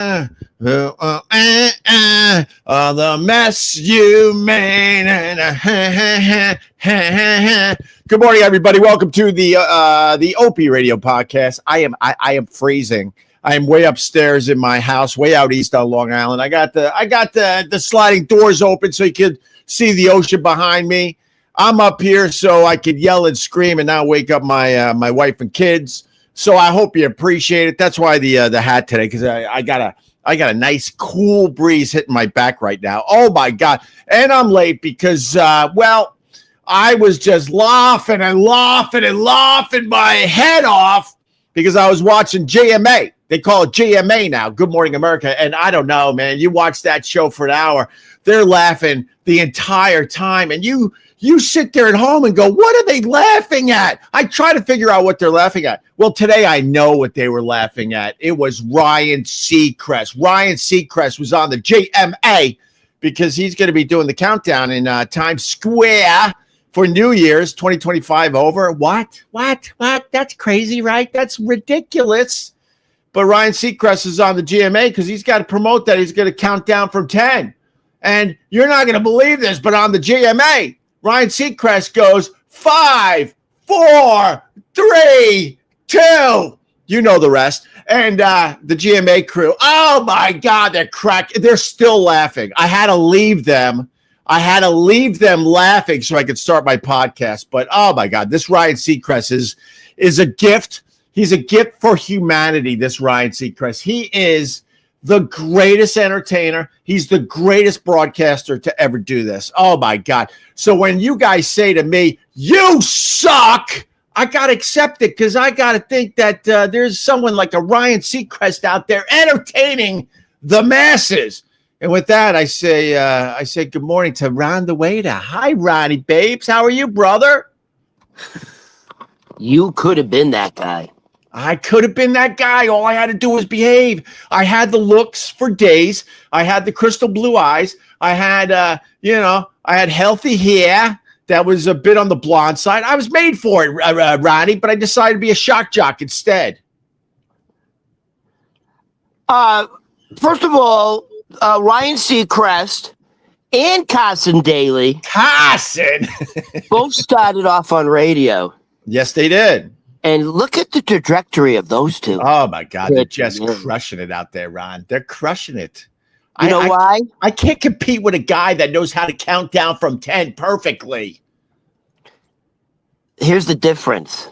The mess you made. Good morning, everybody. Welcome to the Opie Radio podcast. I am freezing. I am way upstairs in my house, way out east on Long Island. I got the sliding doors open so you could see the ocean behind me. I'm up here so I could yell and scream and not wake up my wife and kids. So I hope you appreciate it. That's why the hat today, because I got a nice cool breeze hitting my back right now. Oh my God. And I'm late because I was just laughing my head off because I was watching JMA. They call it JMA now, Good Morning America. And I don't know, man, you watch that show for an hour, they're laughing the entire time. And you sit there at home and go, what are they laughing at? I try to figure out what they're laughing at. Well, today I know what they were laughing at. It was Ryan Seacrest. Ryan Seacrest was on the JMA because he's going to be doing the countdown in Times Square for New Year's 2025 over. What? That's crazy, right? That's ridiculous. But Ryan Seacrest is on the GMA because he's got to promote that. He's going to count down from 10. And you're not going to believe this, but on the GMA, Ryan Seacrest goes 5, 4, 3, 2. You know the rest. And the GMA crew, oh my God, they're still laughing. I had to leave them laughing so I could start my podcast. But oh my God, this Ryan Seacrest is a gift. He's a gift for humanity, this Ryan Seacrest. He is the greatest entertainer. He's the greatest broadcaster to ever do this. Oh my God. So when you guys say to me, you suck, I got to accept it because I got to think that there's someone like a Ryan Seacrest out there entertaining the masses. And with that, I say good morning to Ron the Waiter. Hi, Ronnie Babes. How are you, brother? You could have been that guy. I could have been that guy. All I had to do was behave. I had the looks for days. I had the crystal blue eyes. I had, I had healthy hair that was a bit on the blonde side. I was made for it, Ronnie, but I decided to be a shock jock instead. First of all, Ryan Seacrest and Carson Daly. Carson! both started off on radio. Yes, they did. And look at the trajectory of those two. Oh, my God. They're just crushing it out there, Ron. They're crushing it. You know why? I can't compete with a guy that knows how to count down from 10 perfectly. Here's the difference.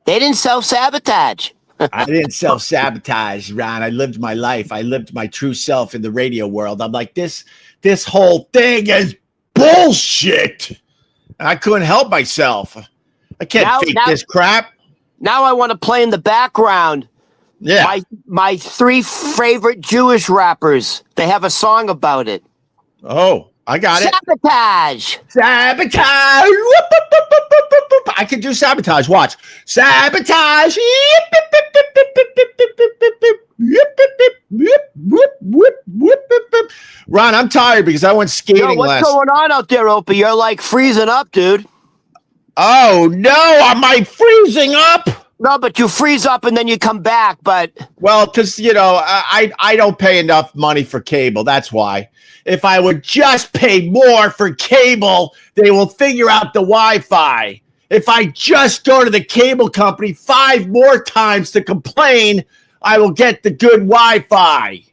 They didn't self-sabotage. I didn't self-sabotage, Ron. I lived my life. I lived my true self in the radio world. I'm like, this whole thing is bullshit. And I couldn't help myself. I can't fake this crap. Now I want to play in the background. Yeah. My 3 favorite Jewish rappers. They have a song about it. Oh, I got it. Sabotage. Sabotage. I can do sabotage. Watch. Sabotage. Ron, I'm tired because I went skating what's going on out there, Opie? You're like freezing up, dude. Oh, no. Am I freezing up? No, but you freeze up and then you come back. But well, because, I don't pay enough money for cable. That's why. If I would just pay more for cable, they will figure out the Wi-Fi. If I just go to the cable company 5 more times to complain, I will get the good Wi-Fi.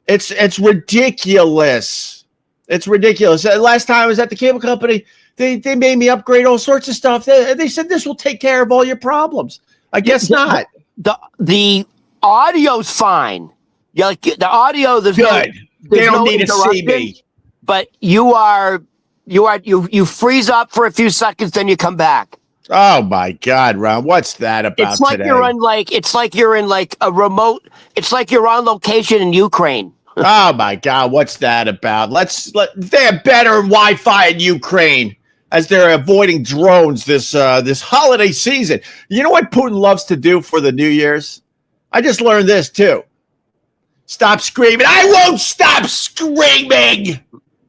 It's ridiculous. It's ridiculous. Last time I was at the cable company, they made me upgrade all sorts of stuff. They said this will take care of all your problems. I guess not. The audio's fine. Like the audio, there's good. They don't need to see me. But you freeze up for a few seconds, then you come back. Oh my God, Ron! What's that about? It's like today? It's like you're in like a remote. It's like you're on location in Ukraine. Oh my God, what's that about? They have better Wi-Fi in Ukraine as they're avoiding drones this holiday season. You know what Putin loves to do for the New Year's? I just learned this too. Stop screaming! I won't stop screaming.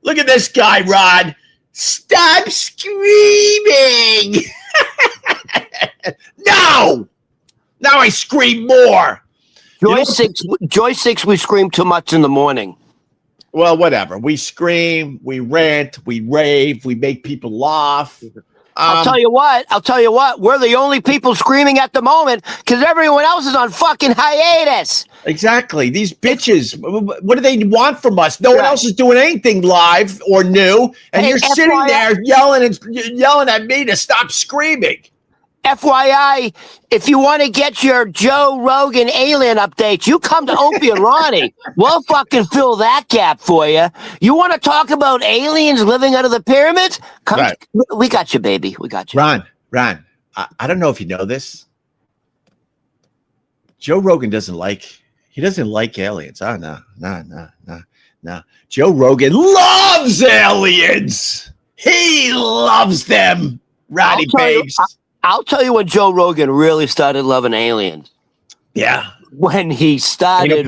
Look at this guy, Ron. Stop screaming. No! Now I scream more. Joy 6, we scream too much in the morning. Well, whatever. We scream, we rant, we rave, we make people laugh. I'll tell you what. We're the only people screaming at the moment because everyone else is on fucking hiatus. Exactly. These bitches, what do they want from us? No one else is doing anything live or new, and you're sitting there yelling at me to stop screaming. FYI, if you want to get your Joe Rogan alien updates, you come to Opie and Ronnie. We'll fucking fill that gap for you. You want to talk about aliens living under the pyramids? Come, right. We got you, baby. We got you. Ron, I don't know if you know this. Joe Rogan doesn't like aliens. Oh, no. Joe Rogan loves aliens. He loves them. Ronnie babes. I'll tell you when Joe Rogan really started loving aliens. Yeah. When he started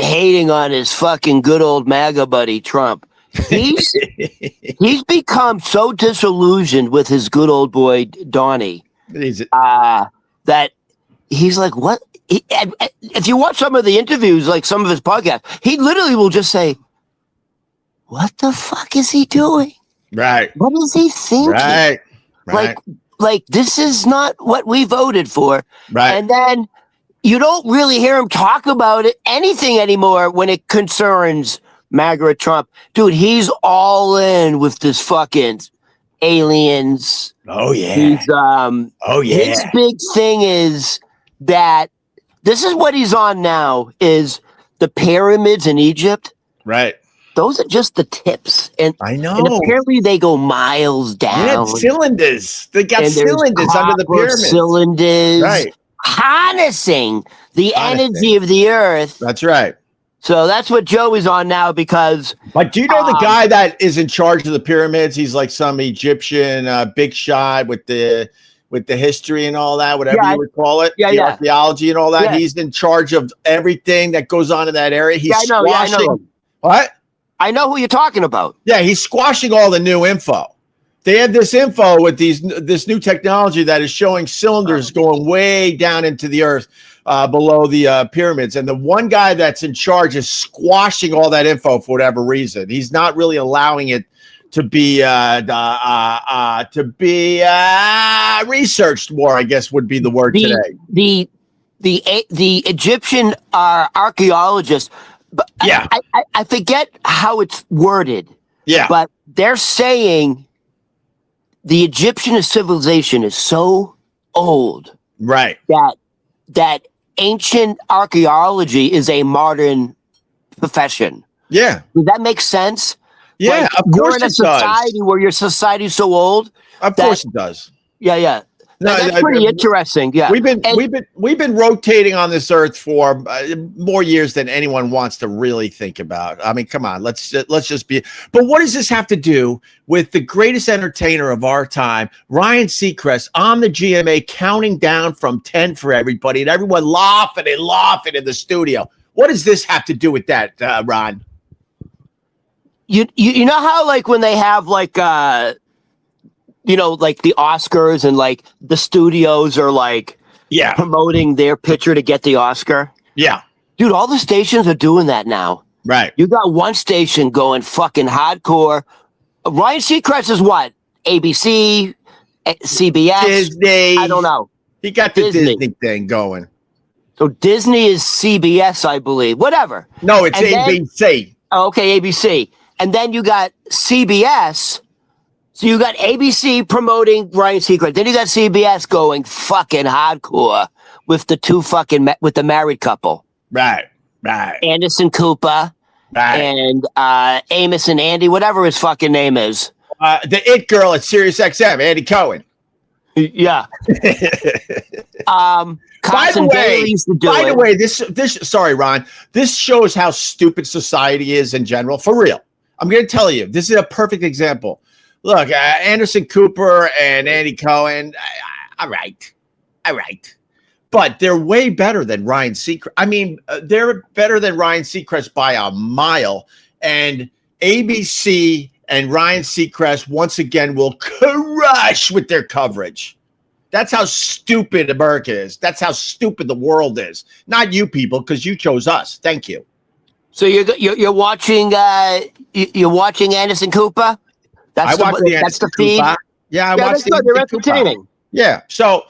hating on his fucking good old MAGA buddy Trump. He's become so disillusioned with his good old boy Donnie that he's like, what? If you watch some of the interviews, like some of his podcasts, he literally will just say, what the fuck is he doing? Right. What is he thinking? Right. Like this is not what we voted for. Right. And then you don't really hear him talk about anything anymore when it concerns MAGA Trump. Dude, he's all in with this fucking aliens. Oh yeah. His big thing is that this is what he's on now is the pyramids in Egypt. Right. Those are just the tips. And I know. And apparently they go miles down. Yeah, cylinders. They got cylinders under the pyramid. Cylinders. Right. Harnessing the energy of the earth. That's right. So that's what Joey's on now because... But do you know the guy that is in charge of the pyramids? He's like some Egyptian big shot with the history and all that, whatever you would call it. The archaeology and all that. Yeah. He's in charge of everything that goes on in that area. He's squashing... I know. What? I know who you're talking about. Yeah, he's squashing all the new info. They have this info with this new technology that is showing cylinders going way down into the earth below the pyramids. And the one guy that's in charge is squashing all that info for whatever reason. He's not really allowing it to be researched more, I guess would be the word today. The Egyptian archaeologists. But yeah, I forget how it's worded. Yeah, but they're saying the Egyptian civilization is so old, right? That ancient archaeology is a modern profession. Yeah, does that make sense? Yeah, like, of course it does. You're in a society where your society's so old. Of course it does. Yeah. No, that's pretty interesting. Yeah, we've been rotating on this earth for more years than anyone wants to really think about. I mean, come on, let's just be. But what does this have to do with the greatest entertainer of our time, Ryan Seacrest, on the GMA, counting down from 10 for everybody, and everyone laughing in the studio? What does this have to do with that, Ron? You know how like when they have like like the Oscars and like the studios are like promoting their picture to get the Oscar. Yeah. Dude, all the stations are doing that now. Right. You got one station going fucking hardcore. Ryan Seacrest is what? ABC, CBS, Disney. I don't know. He got the Disney thing going. So Disney is CBS, I believe. Whatever. No, it's ABC. Okay, ABC. And then you got CBS. So you got ABC promoting Ryan Seacrest. Then you got CBS going fucking hardcore with the with the married couple. Right. Anderson Cooper and Amos and Andy, whatever his fucking name is. The it girl at Sirius XM, Andy Cohen. Yeah. By the way, this sorry, Ron. This shows how stupid society is in general. For real. I'm going to tell you, this is a perfect example. Look, Anderson Cooper and Andy Cohen, all right. But they're way better than Ryan Seacrest. I mean, they're better than Ryan Seacrest by a mile. And ABC and Ryan Seacrest, once again, will crush with their coverage. That's how stupid America is. That's how stupid the world is. Not you people, because you chose us. Thank you. So you're watching you're watching Anderson Cooper? That's the feed. Yeah, I watched the They're entertaining. Yeah. So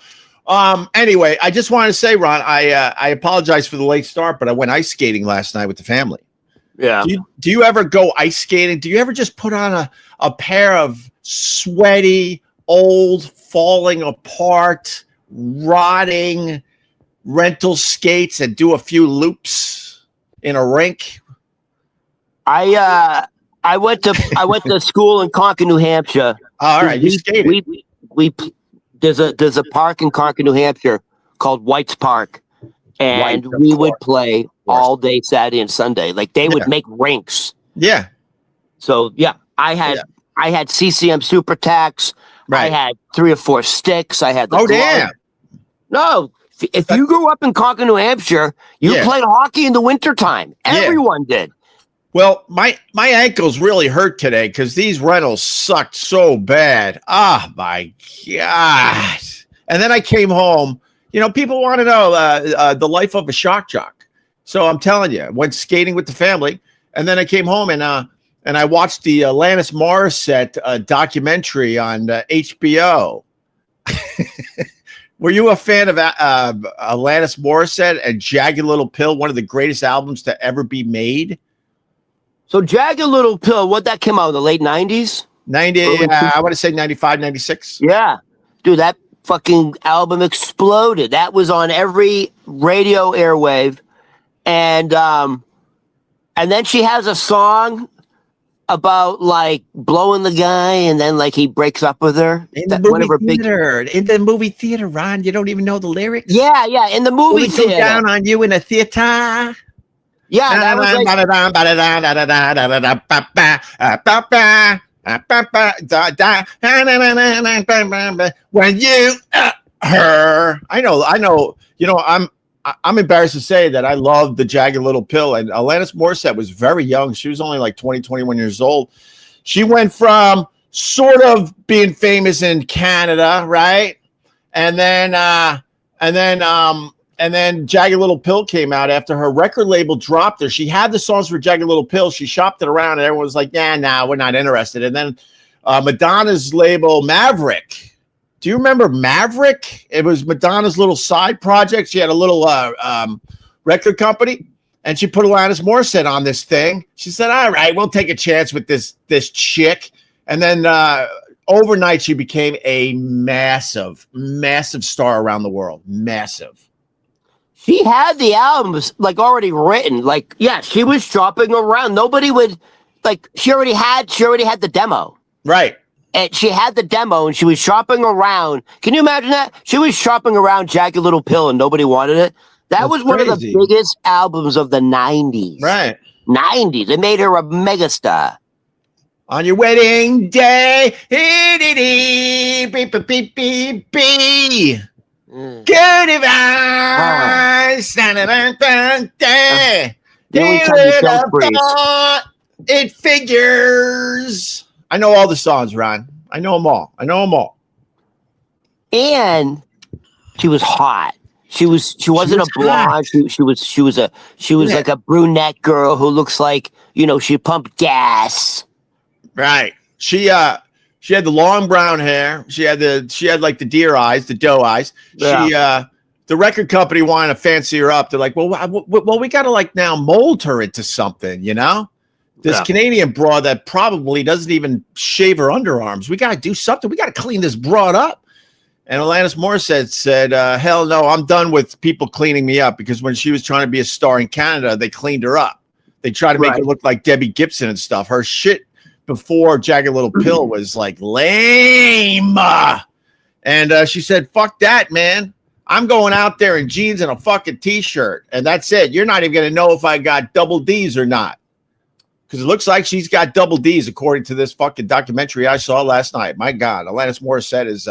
anyway, I just wanted to say, Ron, I apologize for the late start, but I went ice skating last night with the family. Yeah. Do you ever go ice skating? Do you ever just put on a pair of sweaty, old, falling apart, rotting rental skates and do a few loops in a rink? I went to school in Concord, New Hampshire. All right, you skated. There's a park in Concord, New Hampshire called White's Park, and we would play all day Saturday and Sunday. Like they would make rinks. Yeah. So I had CCM Super Tax. Right. I had 3 or 4 sticks. I had the damn. No, if you grew up in Concord, New Hampshire, you played hockey in the wintertime. Everyone did. Well, my ankles really hurt today because these rentals sucked so bad. Oh my God. And then I came home. You know, people want to know the life of a shock jock. So I'm telling you, I went skating with the family, and then I came home and I watched the Alanis Morissette documentary on HBO. Were you a fan of Alanis Morissette and Jagged Little Pill, one of the greatest albums to ever be made? So Jagged Little Pill, what that came out in the late 90s? 90, I want to say 95, 96. Yeah. Dude, that fucking album exploded. That was on every radio airwave. And then she has a song about like blowing the guy, and then like he breaks up with her. In the movie theater, Ron, you don't even know the lyrics? Yeah, in the movie theater. Down on you in a theater. Yeah, that was like when you her. I know. You know, I'm embarrassed to say that I love the Jagged Little Pill, and Alanis Morissette was very young. She was only like 20, 21 years old. She went from sort of being famous in Canada, right? And then Jagged Little Pill came out after her record label dropped her. She had the songs for Jagged Little Pill. She shopped it around, and everyone was like, nah, we're not interested. And then Madonna's label, Maverick. Do you remember Maverick? It was Madonna's little side project. She had a little record company, and she put Alanis Morissette on this thing. She said, all right, we'll take a chance with this chick. And then overnight, she became a massive, massive star around the world. Massive. She had the albums like already written. Like, yeah, she was shopping around. Nobody would like. She already had the demo, right? And she had the demo, and she was shopping around. Can you imagine that? She was shopping around Jagged Little Pill, and nobody wanted it. That's was one of the biggest albums of the 90s. Right, 90s. It made her a megastar. On your wedding day, good advice. It figures. I know all the songs, Ron. I know them all. And she was hot. She wasn't a blonde. She was like a brunette girl who looks like, you know, she pumped gas. Right. She had the long brown hair. She had like the deer eyes, the doe eyes. Yeah. The record company wanted to fancy her up. They're like, well, we got to like now mold her into something, you know? This Canadian broad that probably doesn't even shave her underarms. We got to do something. We got to clean this broad up. And Alanis Morissette said, hell no, I'm done with people cleaning me up, because when she was trying to be a star in Canada, they cleaned her up. They tried to make her look like Debbie Gibson and stuff. Her shit before Jagged Little Pill was like lame. And she said, fuck that, man. I'm going out there in jeans and a fucking t-shirt. And that's it. You're not even going to know if I got double D's or not. Because it looks like she's got double D's, according to this fucking documentary I saw last night. My God, Alanis Morissette is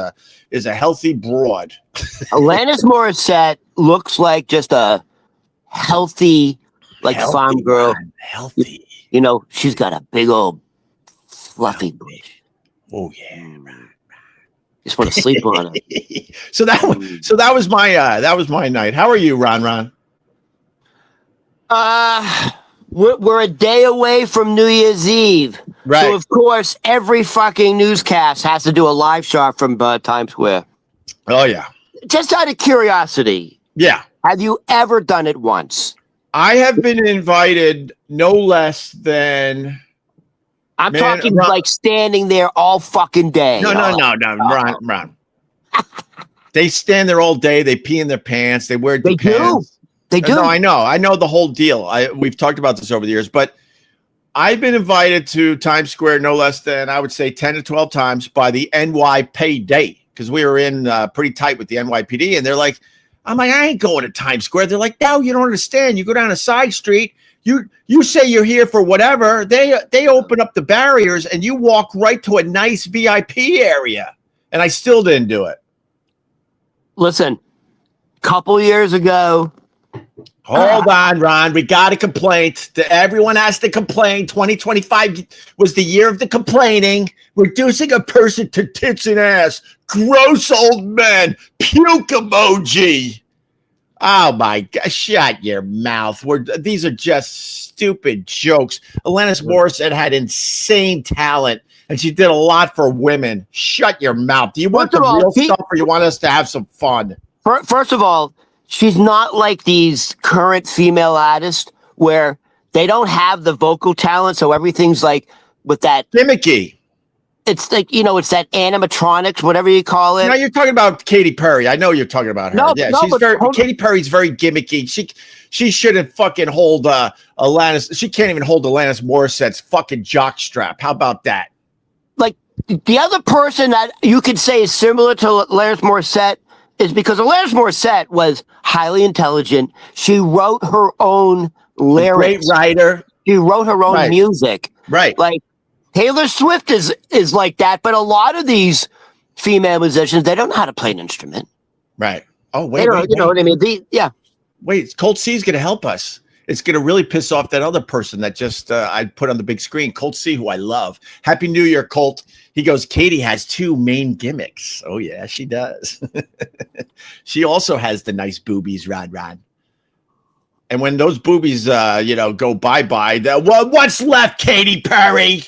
a healthy broad. Alanis Morissette looks like just a healthy farm girl. Man. Healthy. You know, she's got a big old fluffy bush. Oh, yeah. Just want to sleep on it. So that was my night. How are you, Ron? We're a day away from New Year's Eve. Right. So of course, every fucking newscast has to do a live shot from Times Square. Oh yeah. Just out of curiosity. Yeah. Have you ever done it once? I have been invited no less than. I'm talking like standing there all fucking day. No, Ron. They stand there all day. They pee in their pants. They wear Depends. They do. No, I know the whole deal. We've talked about this over the years, but I've been invited to Times Square no less than, I would say, 10 to 12 times by the NYPD, because we were in pretty tight with the NYPD, and they're like, I'm like, I ain't going to Times Square. They're like, no, you don't understand. You go down a side street. You say you're here for whatever. They open up the barriers and you walk right to a nice VIP area. And I still didn't do it. Listen, couple years ago. Hold on, Ron. We got a complaint. Everyone has to complain. 2025 was the year of the complaining. Reducing a person to tits and ass. Gross old men. Puke emoji. Oh my God! Shut your mouth. These are just stupid jokes. Alanis Morissette had insane talent, and she did a lot for women. Shut your mouth. Do you want the real stuff, or you want us to have some fun? First of all, she's not like these current female artists where they don't have the vocal talent, so everything's like with that gimmicky. It's like, it's that animatronics, whatever you call it. No, you're talking about Katy Perry. I know you're talking about her. Katy Perry's very gimmicky. She shouldn't fucking hold Alanis. She can't even hold Alanis Morissette's fucking jockstrap. How about that? Like the other person that you could say is similar to Alanis Morissette is because Alanis Morissette was highly intelligent. She wrote her own lyrics. Great writer. She wrote her own music. Right. Like Taylor Swift is like that, but a lot of these female musicians, they don't know how to play an instrument. Right. Oh, wait. You know what I mean? Wait, Colt C is going to help us. It's going to really piss off that other person that just I put on the big screen, Colt C, who I love. Happy New Year, Colt. He goes, Katie has two main gimmicks. Oh, yeah, she does. She also has the nice boobies, Rod. And when those boobies, go bye-bye, what's left, Katy Perry?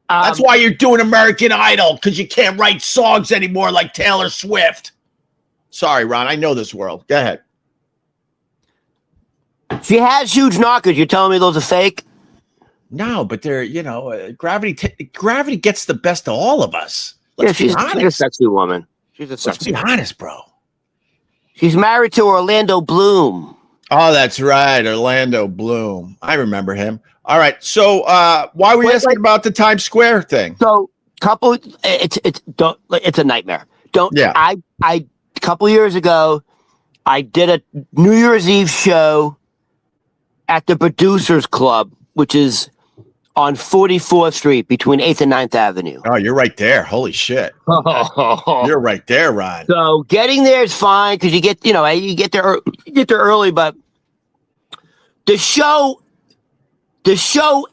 That's why you're doing American Idol, because you can't write songs anymore like Taylor Swift. Sorry, Ron. I know this world. Go ahead. She has huge knockers. You're telling me those are fake? No, but they're, gravity gets the best of all of us. Let's be honest. She's a sexy woman. Let's be honest, bro. She's married to Orlando Bloom. Oh, that's right. Orlando Bloom. I remember him. All right. So why were you asking about the Times Square thing? So it's a nightmare. A couple years ago, I did a New Year's Eve show at the Producers Club, which is on 44th Street between 8th and 9th Avenue. Oh, you're right there. Holy shit. You're right there, Ron. So getting there is fine because you get there early, but the show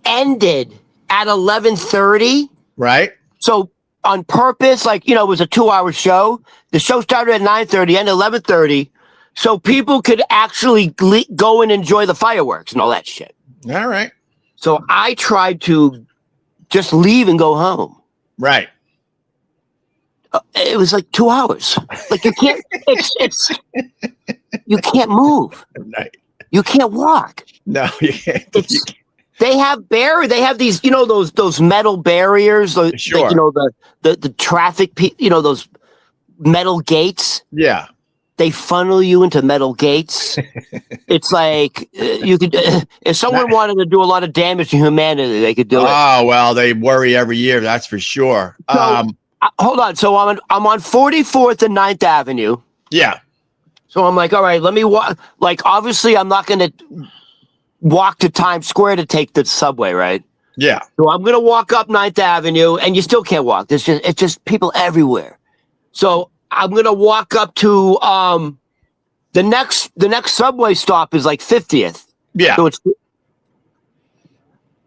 ended at 11:30. Right. So on purpose, it was a 2-hour show. The show started at 9:30 and 11:30, so people could actually go and enjoy the fireworks and all that shit. All right. So I tried to just leave and go home. Right. It was like 2 hours. Like you can't. You can't move. Right. You can't walk. No, you can't. They have these, those metal barriers. Sure. The traffic, those metal gates. Yeah. They funnel you into metal gates. It's like you could, if someone wanted to do a lot of damage to humanity, they could do it. Oh, well, they worry every year. That's for sure. So, hold on. So I'm on 44th and 9th Avenue. Yeah. So I'm like, all right, let me walk. Like, obviously, I'm not going to walk to Times Square to take the subway, right? Yeah. So I'm going to walk up 9th Avenue, and you still can't walk. It's just people everywhere. So I'm going to walk up to the next subway stop is like 50th. Yeah. So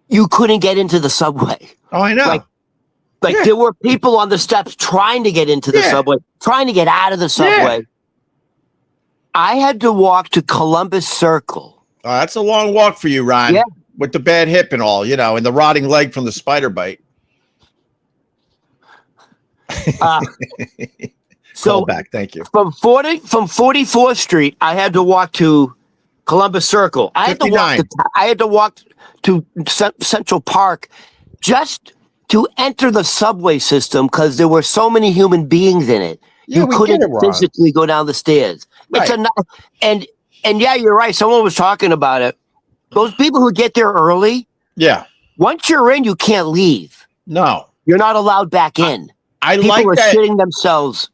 you couldn't get into the subway. Oh, I know. Like, Like there were people on the steps trying to get into the subway, trying to get out of the subway. I had to walk to Columbus Circle. That's a long walk for you, Ryan. Yeah. With the bad hip and all, and the rotting leg from the spider bite. So back, thank you. From 44th Street, I had to walk to Columbus Circle. I had to walk to Central Park just to enter the subway system because there were so many human beings in it. Yeah, you couldn't physically go down the stairs. Right. And yeah, you're right. Someone was talking about it. Those people who get there early, once you're in, you can't leave. No, you're not allowed back in. People are shitting themselves.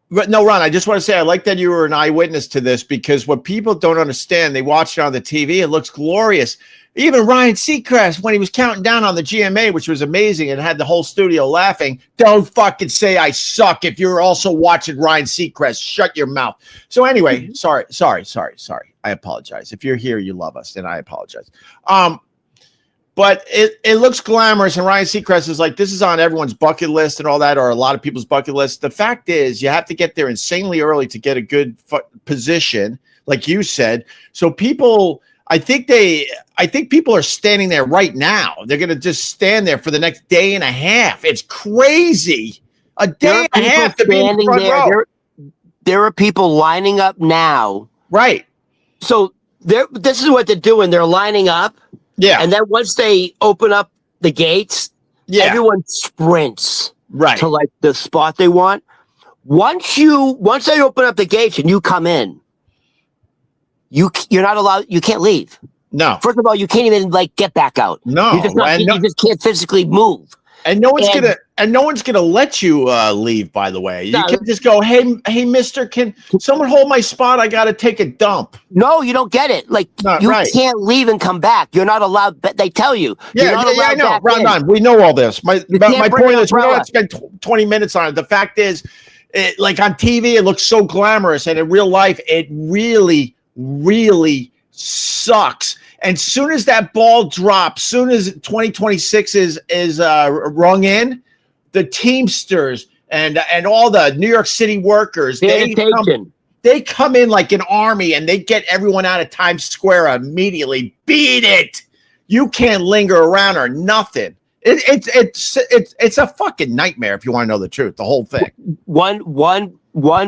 No, Ron, I just want to say I like that you were an eyewitness to this because what people don't understand, they watch it on the TV. It looks glorious. Even Ryan Seacrest, when he was counting down on the GMA, which was amazing and had the whole studio laughing, don't fucking say I suck if you're also watching Ryan Seacrest. Shut your mouth. So anyway, sorry. I apologize. If you're here, you love us, and I apologize. But it looks glamorous, and Ryan Seacrest is like, this is on everyone's bucket list and all that, or a lot of people's bucket list. The fact is, you have to get there insanely early to get a good position, like you said. So people, I think people are standing there right now. They're going to just stand there for the next day and a half. It's crazy. A day and a half to be in the front row. There are people lining up now. Right. So this is what they're doing. They're lining up. Yeah. And then once they open up the gates, everyone sprints to like the spot they want. Once they open up the gates and you come in, you're not allowed, you can't leave. No. First of all, you can't even like get back out. No. You just can't physically move. And no one's gonna let you leave, by the way. You can just go, hey, mister, can someone hold my spot? I gotta take a dump. No, you don't get it. Like you can't leave and come back. You're not allowed, but they tell you. I know. Ron, we know all this. My point is we don't have to spend 20 minutes on it. The fact is, like on TV, it looks so glamorous, and in real life, it really, really sucks. And soon as that ball drops, soon as 2026 is rung in, the Teamsters and all the New York City workers, they come in like an army and they get everyone out of Times Square immediately. Beat it. You can't linger around or nothing. It's a fucking nightmare if you want to know the truth. The whole thing. One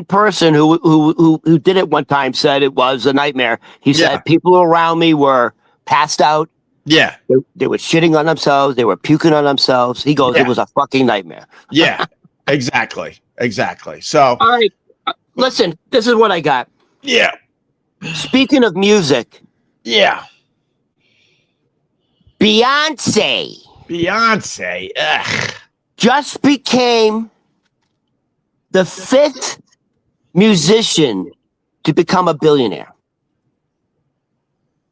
person who did it one time said it was a nightmare. He said people around me were passed out. Yeah. They were shitting on themselves. They were puking on themselves. He goes, it was a fucking nightmare. Yeah, exactly. So, all right, listen, this is what I got. Yeah. Speaking of music. Yeah. Beyonce. Ugh. Just became the 5th musician to become a billionaire.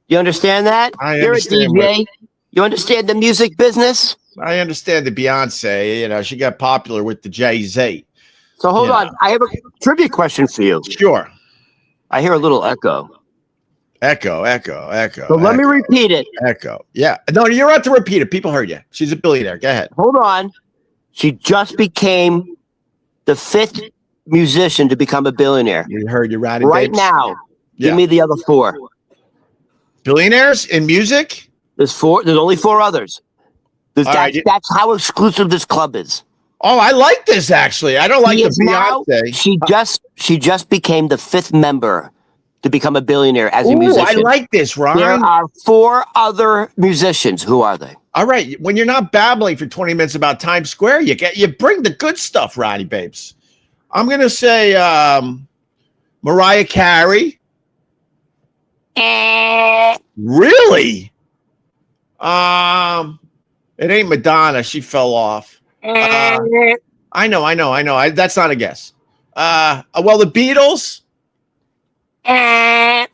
You understand that? You're a DJ. You understand the music business? I understand the Beyonce. She got popular with the Jay-Z. So hold on. I have a trivia question for you. Sure. I hear a little echo. Echo. So let me repeat it. Echo. Yeah. No, you're about to repeat it. People heard you. She's a billionaire. Go ahead. Hold on. She just became the 5th musician to become a billionaire. You heard you right now. Give me the other 4. Billionaires in music? There's only 4 others. That's how exclusive this club is. Oh, I like this actually. I don't like the Beyonce. She just became the 5th member to become a billionaire as a musician. I like this, Ron. There are 4 other musicians. Who are they? All right. When you're not babbling for 20 minutes about Times Square, you bring the good stuff, Ronnie Babes. I'm gonna say Mariah Carey. Really? It ain't Madonna. She fell off. I know. That's not a guess. Well, the Beatles. Are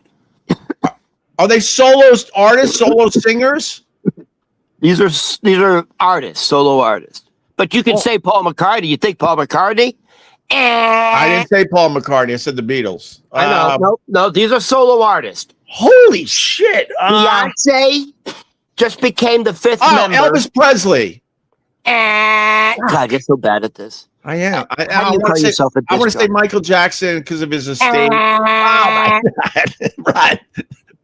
they solo artists, solo singers? These are artists, solo artists. But you can say Paul McCartney. You think Paul McCartney? I didn't say Paul McCartney. I said the Beatles. I know. No, these are solo artists. Holy shit. Beyonce just became the 5th member. Elvis Presley. God, you're so bad at this. I am. How do you call yourself a disc I want to say jockey? Michael Jackson because of his estate. Oh my God. Right.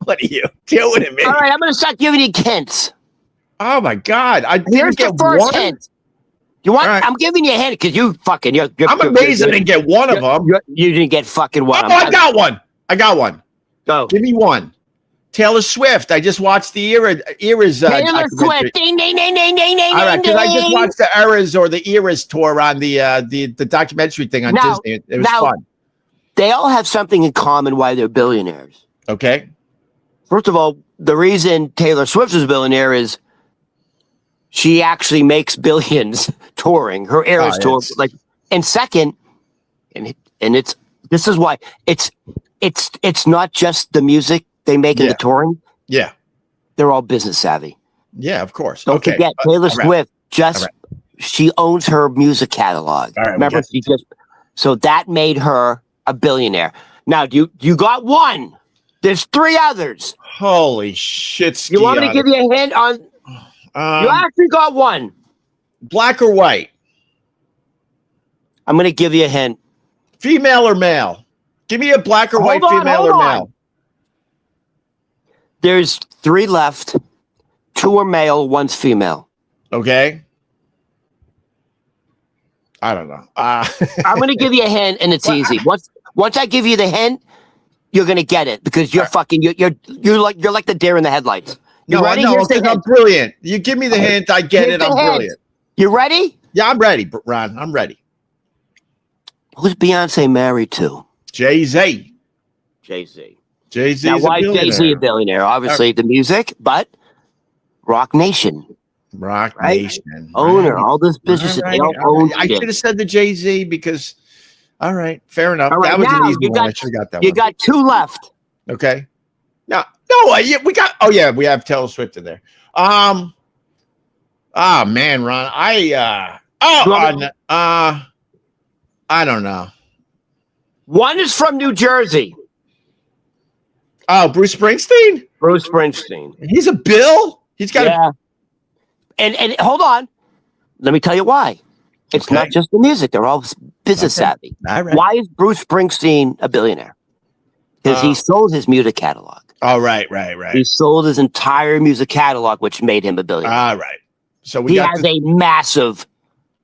What are you doing to me? All right, I'm going to start giving you hints. Oh my God. Here's the first hint. You want? Right. I'm giving you a hint because you're I'm amazed I didn't get one of them. You didn't get fucking one. Oh, I got one. Go. Give me one. Taylor Swift. I just watched the Eras. Taylor Swift. Ding, ding, ding, ding, ding, ding, all right, because I just ding. watched the Eras or the Eras tour on the documentary thing on Disney. It was fun. They all have something in common why they're billionaires. Okay. First of all, the reason Taylor Swift is a billionaire is she actually makes billions touring her Eras tour. Like, and second, this is why it's not just the music they make in the touring. Yeah, they're all business savvy. Yeah, of course. Don't forget Taylor Swift. She owns her music catalog. All right, remember, so that made her a billionaire. Now, you got one. There's three others. Holy shit! You want me to give you a hint on? You actually got one. Black or white? I'm going to give you a hint. Female or male? Give me a black or white, female or male. There's three left. Two are male, one's female. Okay. I don't know. I'm going to give you a hint, and it's easy. Once I give you the hint, you're going to get it because you're fucking you're like the deer in the headlights. You ready? No, I'm brilliant. You give me the hint, I get it. I'm brilliant. You ready? Yeah, I'm ready, Ron. I'm ready. Who's Beyonce married to? Jay-Z. Jay-Z. Jay-Z. Now, why is Jay-Z a billionaire? Obviously, the music, but Rock Nation. Rock Nation. Owner, all this business. They all own I should have said the Jay-Z because, all right, fair enough. All right, that was an easy one. I should have got that one. You got two left. Okay. No, we got. Oh yeah, we have Taylor Swift in there. Oh man, Ron, I don't know. One is from New Jersey. Oh, Bruce Springsteen. Bruce Springsteen. He's a bill. He's got. And hold on, let me tell you why. It's not just the music; they're all business savvy. All right. Why is Bruce Springsteen a billionaire? Because he sold his music catalog. Oh, right. He sold his entire music catalog, which made him a billionaire. All right. So he has a massive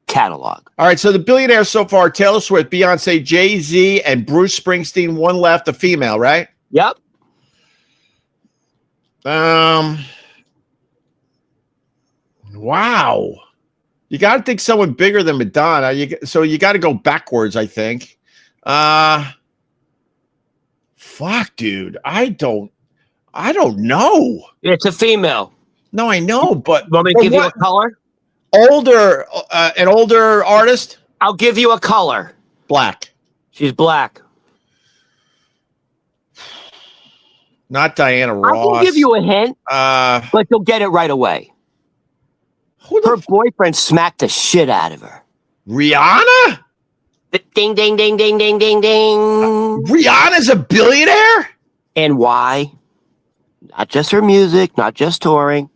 catalog. All right. So the billionaires so far: Taylor Swift, Beyonce, Jay-Z, and Bruce Springsteen. One left, a female, right? Yep. Wow. You got to think someone bigger than Madonna. So you got to go backwards, I think. Fuck, dude. I don't know. It's a female. No, I know, but want me to give you a color? An older artist? I'll give you a color. Black. She's black. Not Diana Ross. I can give you a hint, but you'll get it right away. Her boyfriend smacked the shit out of her. Rihanna? Ding, ding, ding, ding, ding, ding, ding. Rihanna's a billionaire? And why? Not just her music, not just touring.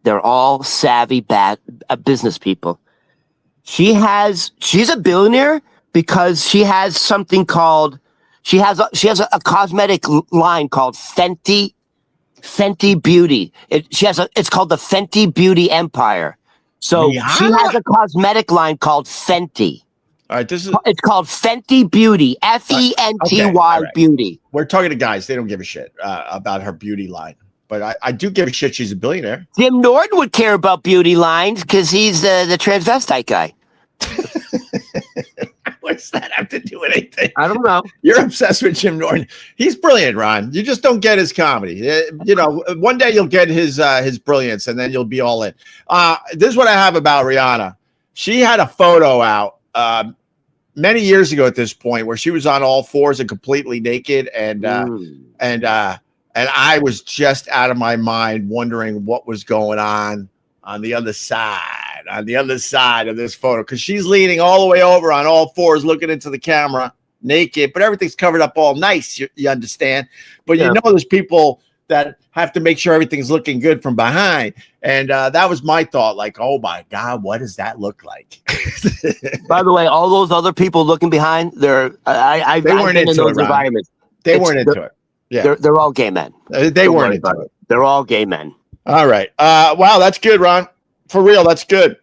They're all savvy, bad business people. She's a billionaire because she has something called, she has a cosmetic line called Fenty Beauty. It's called the Fenty Beauty Empire. So Rihanna? She has a cosmetic line called Fenty. All right, it's called Fenty Beauty, Fenty Beauty. We're talking to guys; they don't give a shit about her beauty line, but I do give a shit. She's a billionaire. Jim Norton would care about beauty lines because he's the transvestite guy. What's that have to do with anything? I don't know. You're obsessed with Jim Norton. He's brilliant, Ron. You just don't get his comedy. You know, one day you'll get his brilliance, and then you'll be all in. This is what I have about Rihanna. She had a photo out many years ago at this point where she was on all fours and completely naked, and I was just out of my mind wondering what was going on the other side of this photo, because she's leaning all the way over on all fours looking into the camera naked, but everything's covered up all nice, you understand, but you know there's people that have to make sure everything's looking good from behind. And that was my thought. Like, oh my God, what does that look like? By the way, all those other people looking behind, they weren't into in those environments. They weren't into it. Yeah, they're all gay men. They weren't into it. They're all gay men. All right. Wow, that's good, Ron. For real, that's good.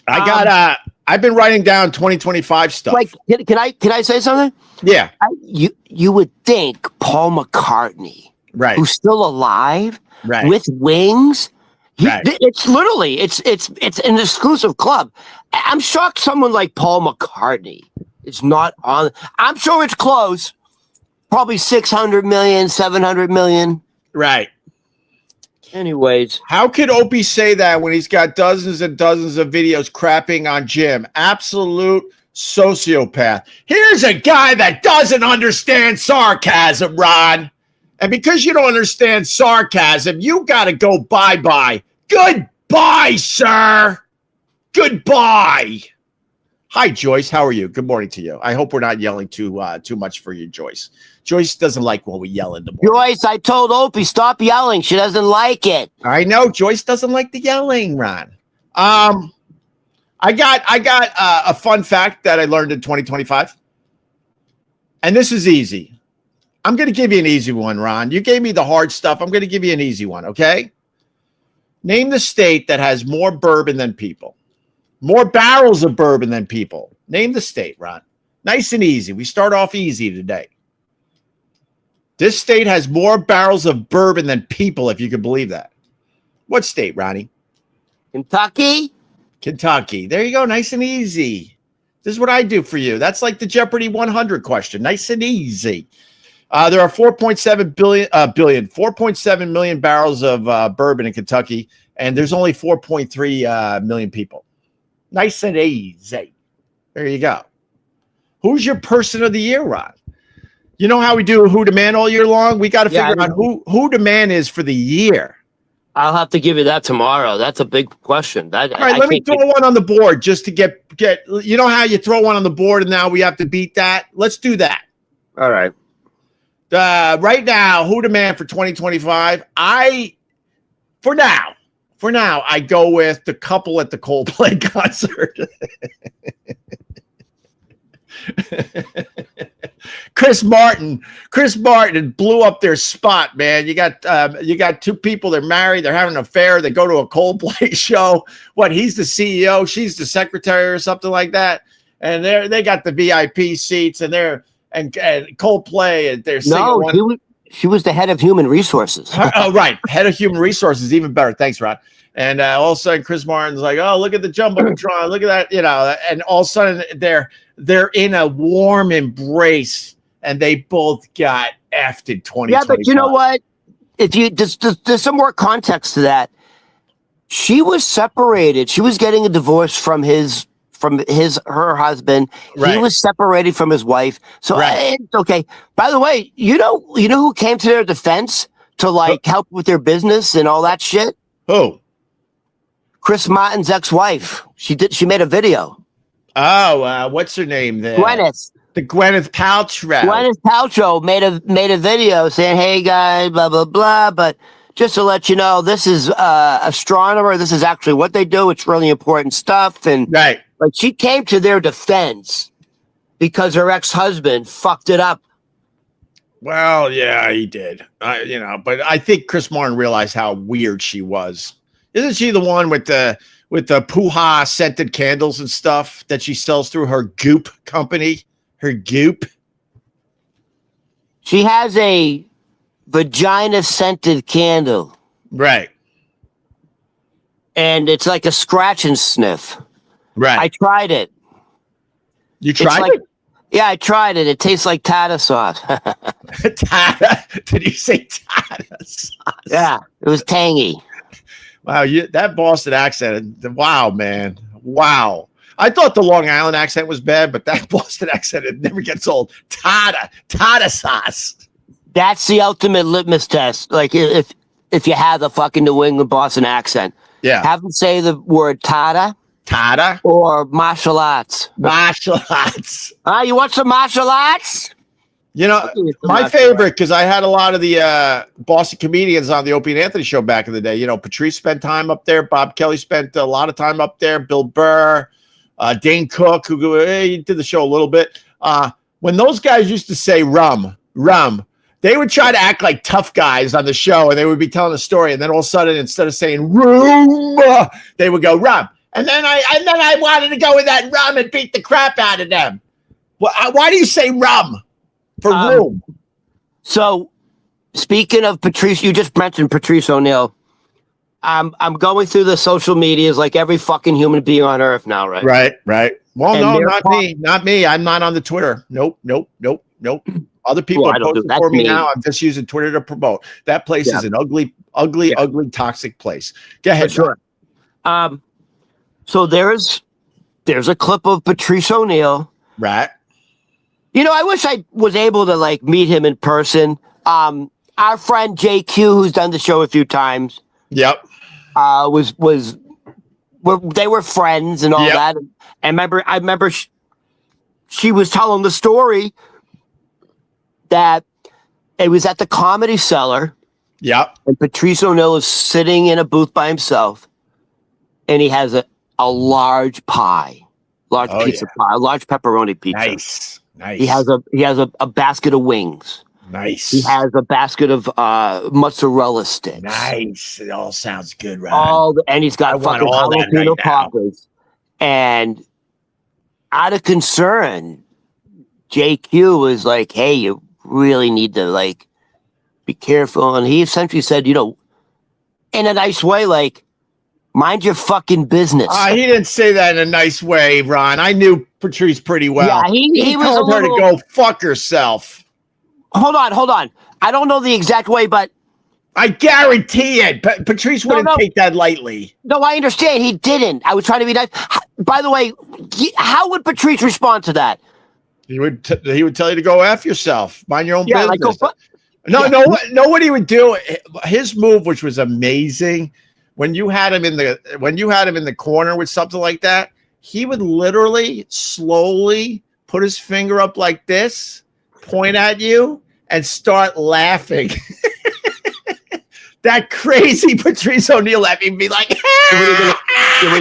I've been writing down 2025 stuff. Like, can I say something? Yeah. You would think Paul McCartney, right, who's still alive, right, with wings. Right. It's literally it's an exclusive club. I'm shocked someone like Paul McCartney is not on. I'm sure it's close. Probably 600 million, 700 million. Right. Anyways, how could Opie say that when he's got dozens and dozens of videos crapping on Jim? Absolute sociopath. Here's a guy that doesn't understand sarcasm, Ron. And because you don't understand sarcasm, you got to go bye-bye. Goodbye, sir. Goodbye. Hi, Joyce. How are you? Good morning to you. I hope we're not yelling too much for you, Joyce. Joyce doesn't like when we yell in the morning. Joyce, I told Opie, stop yelling. She doesn't like it. I know. Joyce doesn't like the yelling, Ron. I got a fun fact that I learned in 2025. And this is easy. I'm going to give you an easy one, Ron. You gave me the hard stuff. I'm going to give you an easy one, okay? Name the state that has more bourbon than people. More barrels of bourbon than people. Name the state, Ron. Nice and easy. We start off easy today. This state has more barrels of bourbon than people, if you can believe that. What state, Ronnie? Kentucky? Kentucky. There you go. Nice and easy. This is what I do for you. That's like the Jeopardy 100 question. Nice and easy. There are 4.7 million barrels of bourbon in Kentucky, and there's only 4.3 million people. Nice and easy. There you go. Who's your person of the year, Ron? You know how we do Who the Man all year long? We got to figure out who the man is for the year. I'll have to give you that tomorrow. That's a big question. All right, let me throw one on the board just to get. You know how you throw one on the board and now we have to beat that? Let's do that. All right. Right now, who the man for 2025? For now, I go with the couple at the Coldplay concert. Chris Martin blew up their spot, man. You got two people, they're married, they're having an affair, they go to a Coldplay show. What, he's the CEO, she's the secretary or something like that, and they got the VIP seats, and Coldplay, and they're singing. She was the head of human resources. Oh, right, head of human resources, even better. Thanks, Rod. And all of a sudden, Chris Martin's like, "Oh, look at the jumbotron! Look at that!" And all of a sudden, they're in a warm embrace, and they both got effed in 2025. Yeah, but you know what? If you there's some more context to that. She was separated. She was getting a divorce from her husband. Right. He was separated from his wife. So it's okay. By the way, you know who came to their defense to help with their business and all that shit? Who? Chris Martin's ex-wife. She made a video. Oh, what's her name there? Gwyneth. The Gwyneth Paltrow. Gwyneth Paltrow made a video saying, "Hey guys, blah blah blah." But just to let you know, this is astronomer. This is actually what they do. It's really important stuff. And she came to their defense because her ex-husband fucked it up. Well, yeah, he did. But I think Chris Martin realized how weird she was. Isn't she the one with the Poo-Ha scented candles and stuff that she sells through her Goop company? Her Goop? She has a vagina scented candle. Right. And it's like a scratch and sniff. Right. I tried it. You tried it? Yeah, I tried it. It tastes like tartar sauce. Tartar? Did you say tartar sauce? Yeah, it was tangy. Wow, that Boston accent. Wow, man. Wow. I thought the Long Island accent was bad, but that Boston accent, it never gets old. Tartar sauce. That's the ultimate litmus test. Like if you have the fucking New England Boston accent. Yeah. Have them say the word tartar. Tartar? Or martial arts. Martial arts. You want some martial arts? You know, my favorite, because I had a lot of the Boston comedians on the Opie and Anthony show back in the day. You know, Patrice spent time up there. Bob Kelly spent a lot of time up there. Bill Burr, Dane Cook, who he did the show a little bit. When those guys used to say rum, they would try to act like tough guys on the show, and they would be telling a story. And then all of a sudden, instead of saying room, they would go rum. And then I wanted to go with that rum and beat the crap out of them. Well, why do you say rum? For room. So, speaking of Patrice, you just mentioned Patrice O'Neal. I'm going through the social medias like every fucking human being on earth now, right? Right. Well, and no, not me. I'm not on the Twitter. Nope. Other people are posting for me now. I'm just using Twitter to promote. That place is an ugly, toxic place. Go ahead. For sure. So there's a clip of Patrice O'Neal. Right. You know, I wish I was able to like meet him in person. Our friend JQ, who's done the show a few times. Yep. They were friends and all that. And I remember she was telling the story that it was at the Comedy Cellar. Yep. And Patrice O'Neal is sitting in a booth by himself, and he has a large pie, pizza pie, a large pepperoni pizza. Nice. He has a basket of wings. Nice. He has a basket of mozzarella sticks. Nice. It all sounds good, right? And he's got fucking jalapeno poppers. And out of concern, JQ was like, "Hey, you really need to like be careful." And he essentially said, you know, in a nice way, like, mind your fucking business. He didn't say that in a nice way, Ron. I knew Patrice pretty well. Yeah, he was told her to go fuck herself. Hold on. I don't know the exact way, but I guarantee it. Patrice wouldn't take that lightly. No, I understand. He didn't. I was trying to be nice. By the way, how would Patrice respond to that? He would tell you to go F yourself. Mind your own business. Like know what he would do? His move, which was amazing, when you had him in the corner with something like that, he would literally slowly put his finger up like this, point at you, and start laughing. That crazy Patrice O'Neal at me be like, what are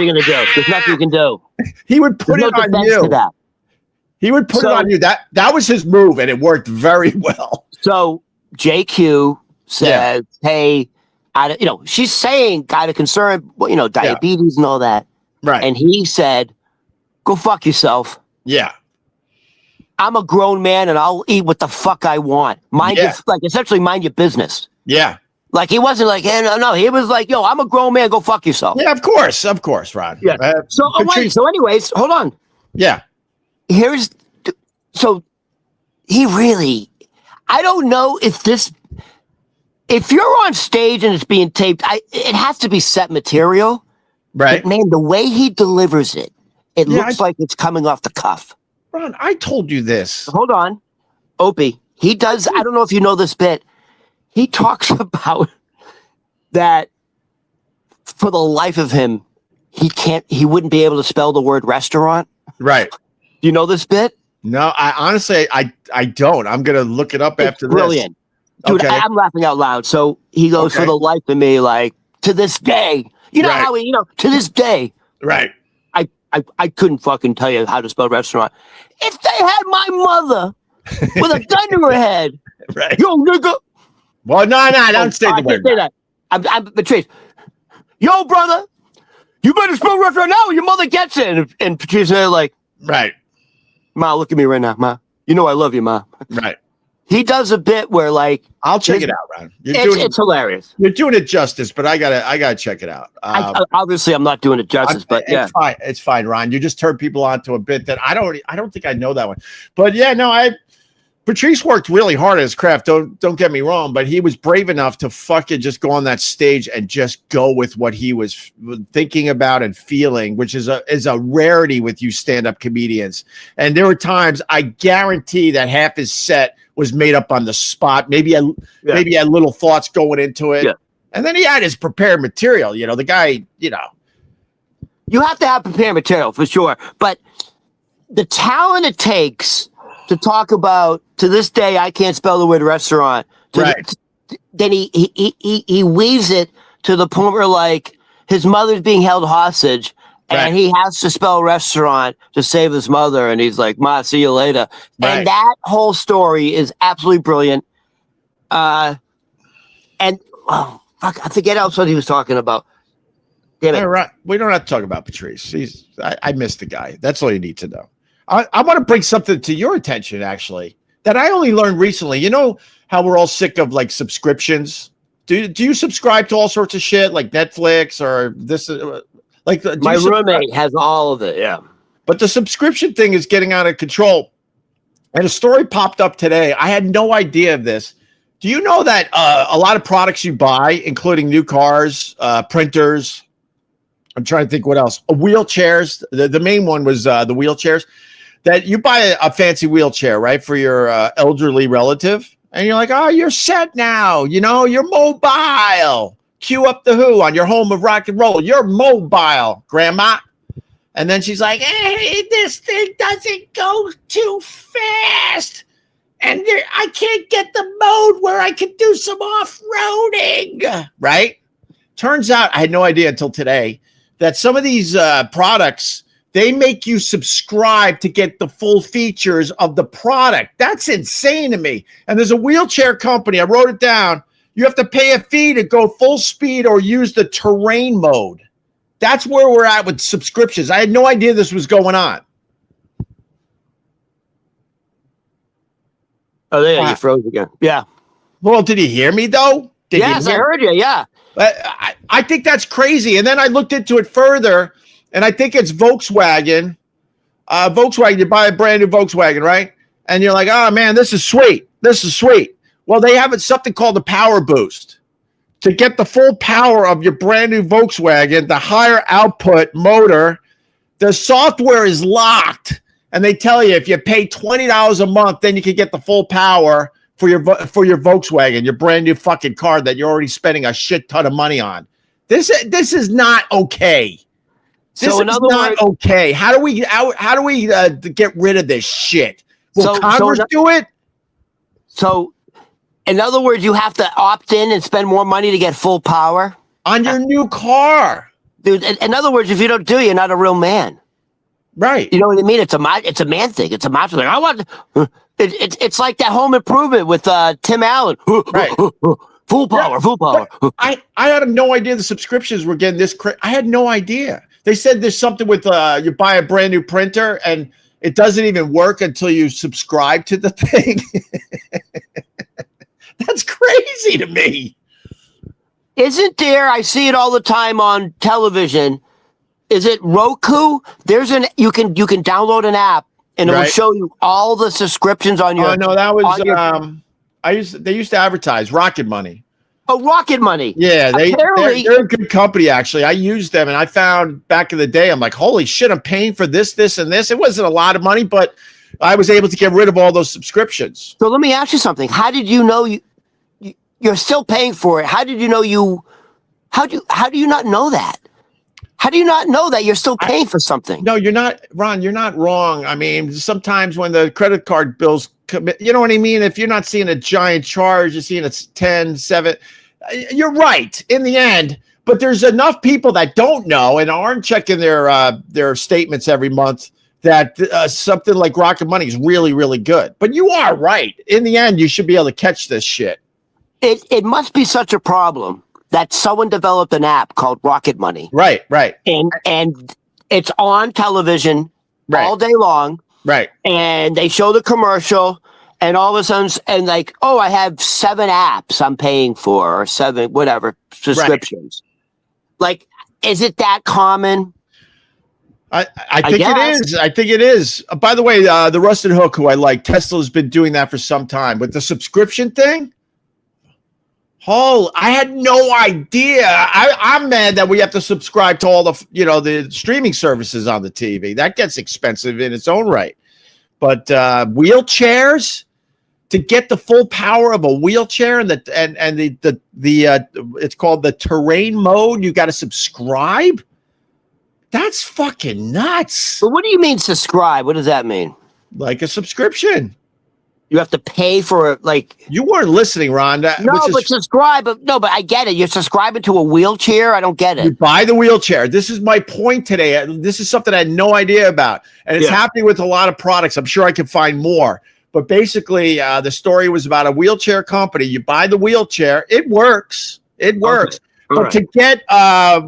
you gonna do? There's nothing you can do. He would put it on you. He would put it on you. That was his move, and it worked very well. So JQ says, "Hey, she's saying out of concern, diabetes and all that." Right. And he said, "Go fuck yourself." Yeah. I'm a grown man, and I'll eat what the fuck I want. Essentially mind your business. Yeah. Like, he wasn't like, no, he was like, yo, I'm a grown man, go fuck yourself. Yeah, of course, Rod. Yeah. So anyways, hold on. Yeah. So he really, I don't know if you're on stage and it's being taped, it has to be set material. Right. But man, the way he delivers it looks like it's coming off the cuff. Ron, I told you this. Hold on. Opie, he does, I don't know if you know this bit. He talks about that for the life of him, he wouldn't be able to spell the word restaurant. Right. Do you know this bit? No, I honestly don't. I'm going to look it up after brilliant. This. Dude, I'm laughing out loud. So he goes, for the life of me, like, to this day, how to this day. Right. I couldn't fucking tell you how to spell restaurant. If they had my mother with a gun to her head, right. Yo, nigga. Well, no, don't say the word. Say that. I'm Patrice. Yo, brother, you better spell restaurant now or your mother gets it. And Patrice and they're like, right. Ma, look at me right now, Ma. You know I love you, Ma. Right. He does a bit where, like, I'll check it out, Ron. It's hilarious. You're doing it justice, but I gotta check it out. Obviously, I'm not doing it justice, but yeah, it's fine, Ron. You just turned people onto a bit that I don't think I know that one, but yeah, no, Patrice worked really hard at his craft. Don't get me wrong, but he was brave enough to fucking just go on that stage and just go with what he was thinking about and feeling, which is a rarity with you stand-up comedians. And there were times I guarantee that half his set was made up on the spot. Maybe he had little thoughts going into it. Yeah. And then he had his prepared material. The guy, You have to have prepared material for sure. But the talent it takes to talk about, to this day, I can't spell the word restaurant. Then he weaves it to the point where, like, his mother's being held hostage, and he has to spell restaurant to save his mother, and he's like, "Ma, see you later." And that whole story is absolutely brilliant. And fuck, I forget else what he was talking about. Damn it. All right. We don't have to talk about Patrice. I missed the guy. That's all you need to know. I want to bring something to your attention, actually, that I only learned recently. You know how we're all sick of, like, subscriptions? Do you subscribe to all sorts of shit like Netflix or this? Like, my roommate has all of it. Yeah. But the subscription thing is getting out of control. And a story popped up today. I had no idea of this. Do you know that a lot of products you buy, including new cars, printers, I'm trying to think what else, wheelchairs, the main one was the wheelchairs, that you buy a fancy wheelchair, right, for your elderly relative, and you're like, oh, you're set now, you know, you're mobile. Cue up the Who on your home of rock and roll. You're mobile, Grandma. And then she's like, hey, this thing doesn't go too fast. And I can't get the mode where I can do some off-roading. Right? Turns out, I had no idea until today, that some of these products, they make you subscribe to get the full features of the product. That's insane to me. And there's a wheelchair company, I wrote it down. You have to pay a fee to go full speed or use the terrain mode. That's where we're at with subscriptions. I had no idea this was going on. Oh, there you froze again. Yeah. Well, did he hear me, though? Yes, I heard you, yeah. I think that's crazy. And then I looked into it further, and I think it's Volkswagen. Volkswagen, you buy a brand new Volkswagen, right? And you're like, oh, man, this is sweet. This is sweet. Well, they have something called the Power Boost. To get the full power of your brand new Volkswagen, the higher output motor, the software is locked. And they tell you if you pay $20 a month, then you can get the full power for your Volkswagen, your brand new fucking car that you're already spending a shit ton of money on. This is not okay. This is not okay. How do we get rid of this shit? Will Congress do it? So, in other words, you have to opt in and spend more money to get full power on your new car, dude. In other words, if you don't do it, you're not a real man, right? You know what I mean? It's a man thing. It's a macho thing. I want. It's like that Home Improvement with Tim Allen. Right. Full power, full power. I had no idea the subscriptions were getting this crazy. I had no idea. They said there's something with you buy a brand new printer and it doesn't even work until you subscribe to the thing. That's crazy to me. Isn't there? I see it all the time on television. Is it Roku? You can download an app and it will show you all the subscriptions on your. Oh no, that was they used to advertise Rocket Money. Oh, Rocket Money. Yeah, they're a good company actually. I used them and I found back in the day, I'm like, holy shit, I'm paying for this, this, and this. It wasn't a lot of money, but I was able to get rid of all those subscriptions. So let me ask you something. How did you know you're still paying for it? How did you know how do you not know that? How do you not know that you're still paying for something? No, you're not, Ron. You're not wrong. I mean, sometimes when the credit card bills come, you know what I mean? If you're not seeing a giant charge, you're seeing it's 10, 7. You're right in the end. But there's enough people that don't know and aren't checking their statements every month that something like Rocket Money is really, really good. But you are right. In the end, you should be able to catch this shit. It must be such a problem that someone developed an app called Rocket Money. Right. And it's on television all day long. Right. And they show the commercial and all of a sudden, and like, oh, I have 7 apps I'm paying for or 7, whatever, subscriptions. Right. Like, is it that common? I think it is. I think it is. By the way, the Rusted Hook, who I like, Tesla's been doing that for some time. But the subscription thing, I had no idea. I'm mad that we have to subscribe to all the streaming services on the TV. That gets expensive in its own right. But wheelchairs, to get the full power of a wheelchair and the it's called the terrain mode, you got to subscribe. That's fucking nuts. But what do you mean subscribe? What does that mean? Like a subscription. You have to pay for You weren't listening, Rhonda. But subscribe. No, but I get it. You're subscribing to a wheelchair. I don't get it. You buy the wheelchair. This is my point today. This is something I had no idea about, and it's happening with a lot of products. I'm sure I can find more, but basically, the story was about a wheelchair company. You buy the wheelchair. It works. It works. Okay. But to get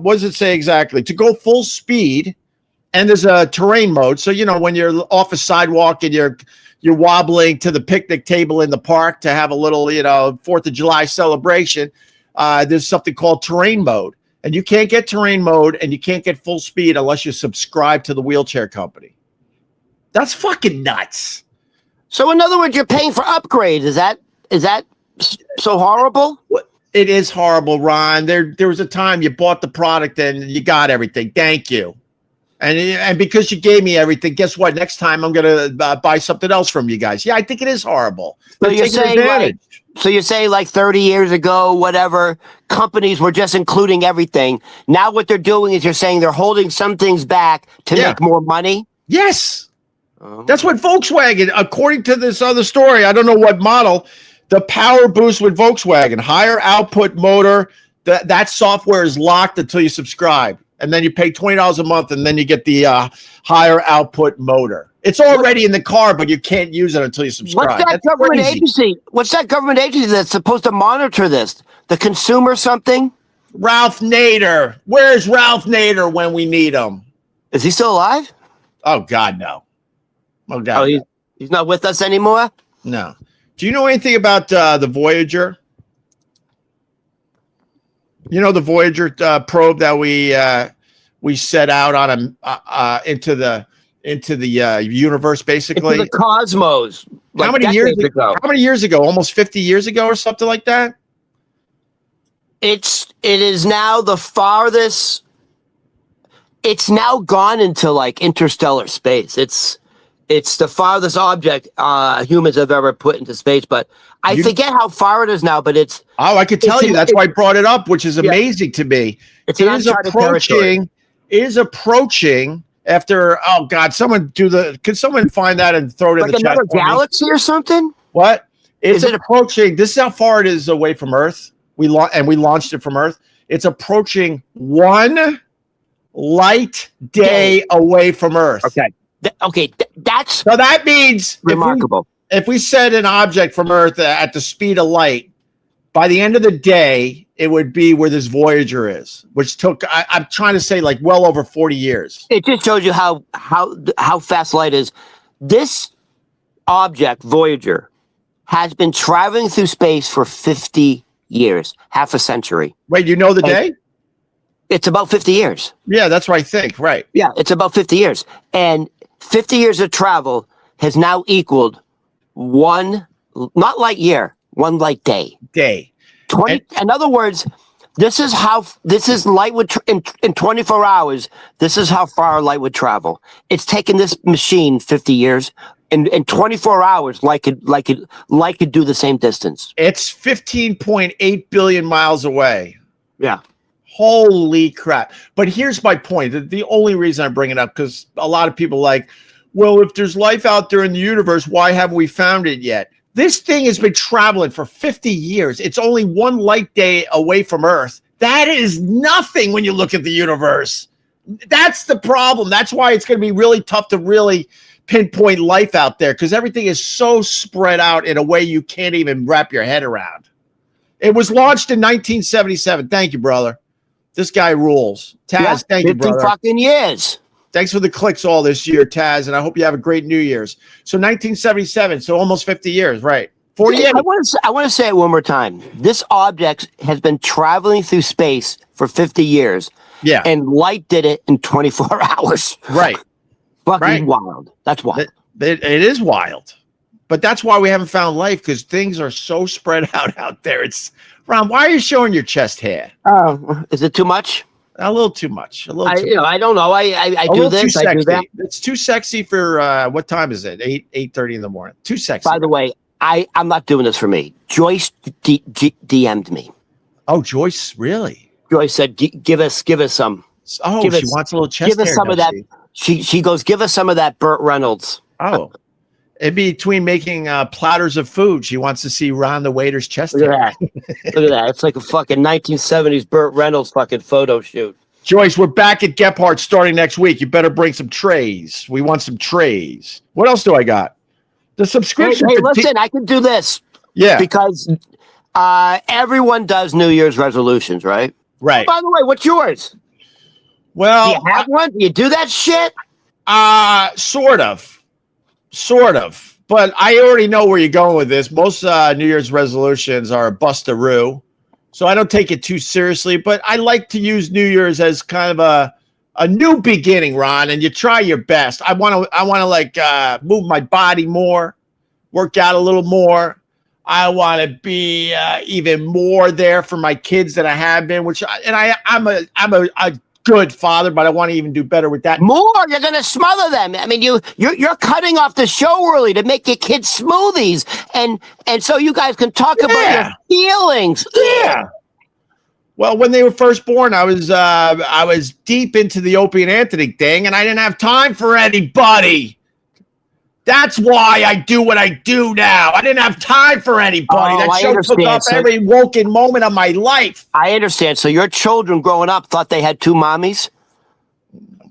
what does it say exactly? To go full speed, and there's a terrain mode. So when you're off a sidewalk and you're wobbling to the picnic table in the park to have a little, 4th of July celebration. There's something called terrain mode, and you can't get terrain mode and you can't get full speed unless you subscribe to the wheelchair company. That's fucking nuts. So in other words, you're paying for upgrades. Is that so horrible? It is horrible, Ron. There was a time you bought the product and you got everything. Thank you. And because you gave me everything, guess what? Next time I'm going to buy something else from you guys. Yeah, I think it is horrible. So you're saying like 30 years ago, whatever, companies were just including everything. Now what they're doing is you're saying they're holding some things back to make more money? Yes. That's what Volkswagen, according to this other story, I don't know what model, the power boost with Volkswagen, higher output motor, that software is locked until you subscribe. And then you pay $20 a month, and then you get the higher output motor. It's already in the car, but you can't use it until you subscribe. What's that government agency that's supposed to monitor this? The consumer something? Ralph Nader. Where's Ralph Nader when we need him? Is he still alive? Oh, God, no. Oh, God, no. He's not with us anymore? No. Do you know anything about the Voyager? The Voyager probe that we set out on into the universe, basically into the cosmos. How many years ago? How many years ago? Almost 50 years ago, or something like that. It is now the farthest. It's now gone into interstellar space. It's the farthest object humans have ever put into space, but I forget how far it is now, but it's... Oh, I could tell you. That's why I brought it up, which is amazing to me. It is approaching after... Oh, God, can someone find that and throw it in the chat? Like another galaxy or something? What? It's approaching... This is how far it is away from Earth. We launched it from Earth. It's approaching 1 light day away from Earth. Okay. That's so that means remarkable. If we set an object from Earth at the speed of light, by the end of the day, it would be where this Voyager is, which took, I'm trying to say, well over 40 years. It just shows you how fast light is. This object, Voyager, has been traveling through space for 50 years, half a century. Wait, you know the day? It's about 50 years. Yeah, that's what I think, right. Yeah, it's about 50 years. And 50 years of travel has now equaled one, not light year, 1 light day. In other words, this is light would, in 24 hours, this is how far light would travel. It's taken this machine 50 years. In 24 hours, light could do the same distance. It's 15.8 billion miles away. Yeah. Holy crap. But here's my point. The only reason I bring it up, because a lot of people well, if there's life out there in the universe, why haven't we found it yet? This thing has been traveling for 50 years. It's only 1 light day away from Earth. That is nothing when you look at the universe. That's the problem. That's why it's going to be really tough to really pinpoint life out there, because everything is so spread out in a way you can't even wrap your head around. It was launched in 1977. Thank you, brother. This guy rules. Taz, thank you, brother. 50 fucking years. Thanks for the clicks all this year, Taz, and I hope you have a great New Year's. So 1977, so almost 50 years, right? 48. I want to say it one more time. This object has been traveling through space for 50 years. Yeah. And light did it in 24 hours. Right. Fucking wild. That's wild. It is wild. But that's why we haven't found life, because things are so spread out there. It's Ron, why are you showing your chest hair? Oh, is it too much? A little too much. I don't know. I do this. I do that. It's too sexy for what time is it? 8:30 in the morning. Too sexy. By the way, I'm not doing this for me. Joyce DM'd me. Oh, Joyce, really? Joyce said, "Give us some." Oh, she wants a little chest hair. Give us some of that. She goes, "Give us some of that Burt Reynolds." Oh, In between making platters of food, she wants to see Ron the waiter's chest. Look at that. Look at that. It's like a fucking 1970s Burt Reynolds fucking photo shoot. Joyce, we're back at Gephardt starting next week. You better bring some trays. We want some trays. What else do I got? The subscription. Hey, listen, I can do this. Yeah. Because everyone does New Year's resolutions, right? Right. Oh, by the way, what's yours? Well, do you have one? Do you do that shit? Sort of. But I already know where you're going with this. Most New Year's resolutions are a bust-a-roo. So I don't take it too seriously. But I like to use New Year's as kind of a new beginning, Ron. And you try your best. I want to like move my body more, work out a little more. I want to be even more there for my kids than I have been. I'm a good father, but I want to even do better with that. More, you're going to smother them. I mean, you're cutting off the show early to make your kids smoothies, and so you guys can talk about your feelings. Yeah. Well, when they were first born, I was deep into the Opie and Anthony thing, and I didn't have time for anybody. That's why I do what I do now. I didn't have time for anybody. That show took up every woken moment of my life. I understand. So your children growing up thought they had two mommies?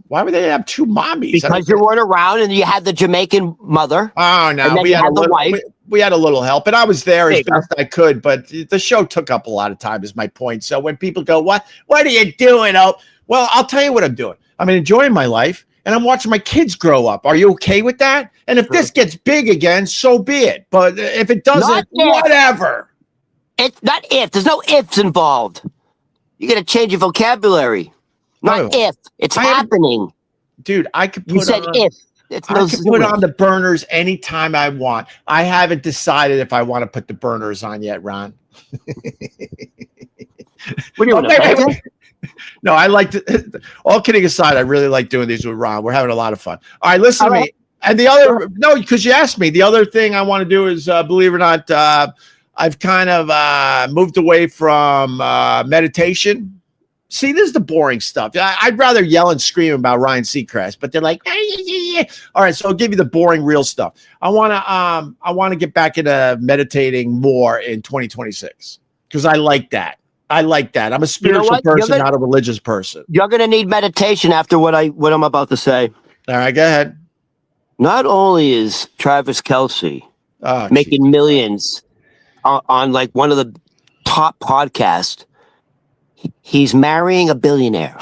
Why would they have two mommies? Because you weren't around and you had the Jamaican mother. Oh, no. We had a little help, and I was there as best I could, but the show took up a lot of time is my point. So when people go, what are you doing? Well, I'll tell you what I'm doing. I'm enjoying my life, and I'm watching my kids grow up. Are you okay with that? And if this gets big again, so be it. But if it doesn't, whatever. It's not if. There's no ifs involved. You got to change your vocabulary. Not if. It's happening. Dude, I could put You said if. I can put on the burners anytime I want. I haven't decided if I want to put the burners on yet, Ron. What are you doing? No, I like to. All kidding aside, I really like doing these with Ron. We're having a lot of fun. All right, listen to me. And the other, because you asked me, the other thing I want to do is, believe it or not, I've kind of moved away from meditation. See, this is the boring stuff. I'd rather yell and scream about Ryan Seacrest, but they're like, yeah. All right, so I'll give you the boring, real stuff. I want to get back into meditating more in 2026 because I like that. I'm a spiritual person, not a religious person. You're going to need meditation after what I'm about to say. All right, go ahead. Not only is Travis Kelce making millions on like one of the top podcasts, he's marrying a billionaire.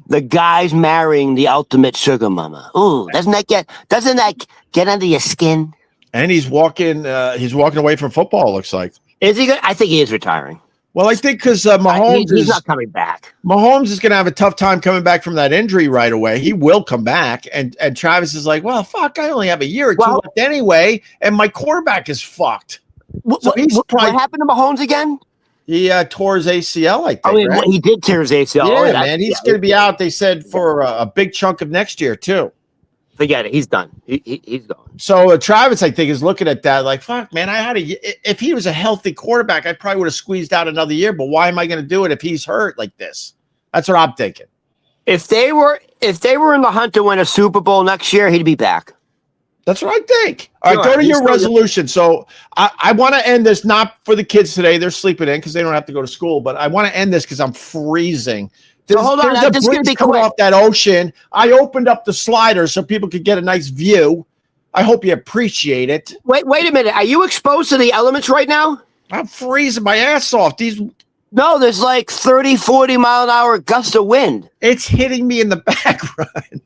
The guy's marrying the ultimate sugar mama. Ooh, doesn't that get under your skin? And he's walking away from football. Looks like. Is he good? I think he is retiring. Well, I think because Mahomes he's not coming back. Mahomes is going to have a tough time coming back from that injury right away. He will come back, and Travis is like, well, fuck, I only have a year or two left anyway, and my quarterback is fucked. What happened to Mahomes again? He tore his ACL, I think. I mean, he did tear his ACL. Yeah, man, he's going to be out, they said, for a big chunk of next year, too. Forget it. He's done. He's gone. So Travis, I think, is looking at that like, fuck, man, if he was a healthy quarterback, I probably would have squeezed out another year. But why am I going to do it if he's hurt like this? That's what I'm thinking. If they were in the hunt to win a Super Bowl next year, he'd be back. That's what I think. All right, go to your resolution. So I want to end this, not for the kids today. They're sleeping in because they don't have to go to school. But I want to end this because I'm freezing. Hold on, I'm just going to be coming off that ocean. I opened up the slider so people could get a nice view. I hope you appreciate it. Wait a minute. Are you exposed to the elements right now? I'm freezing my ass off. No, there's like 30, 40 mile an hour gust of wind. It's hitting me in the back, Ryan.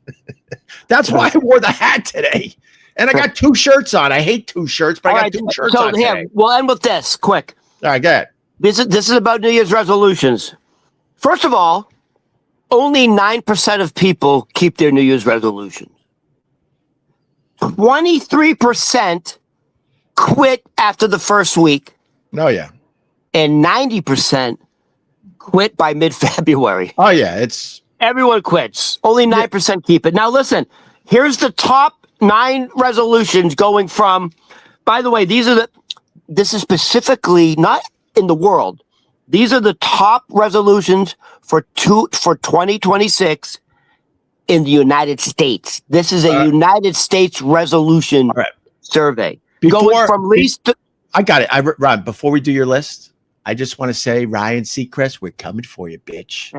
That's why I wore the hat today. And I got two shirts on. I hate two shirts, but I got two shirts on today. We'll end with this, quick. All right, go ahead. This is about New Year's resolutions. First of all, only 9% of people keep their New Year's resolutions. 23% quit after the first week. Oh, yeah. And 90% quit by mid-February. Oh, yeah. Everyone quits. Only 9% keep it. Now, listen, here's the top 9 resolutions going from, by the way, this is specifically not in the world. These are the top resolutions for 2026 in the United States. This is a United States resolution survey. Going from least to... I got it. Ron, before we do your list, I just want to say, Ryan Seacrest, we're coming for you, bitch.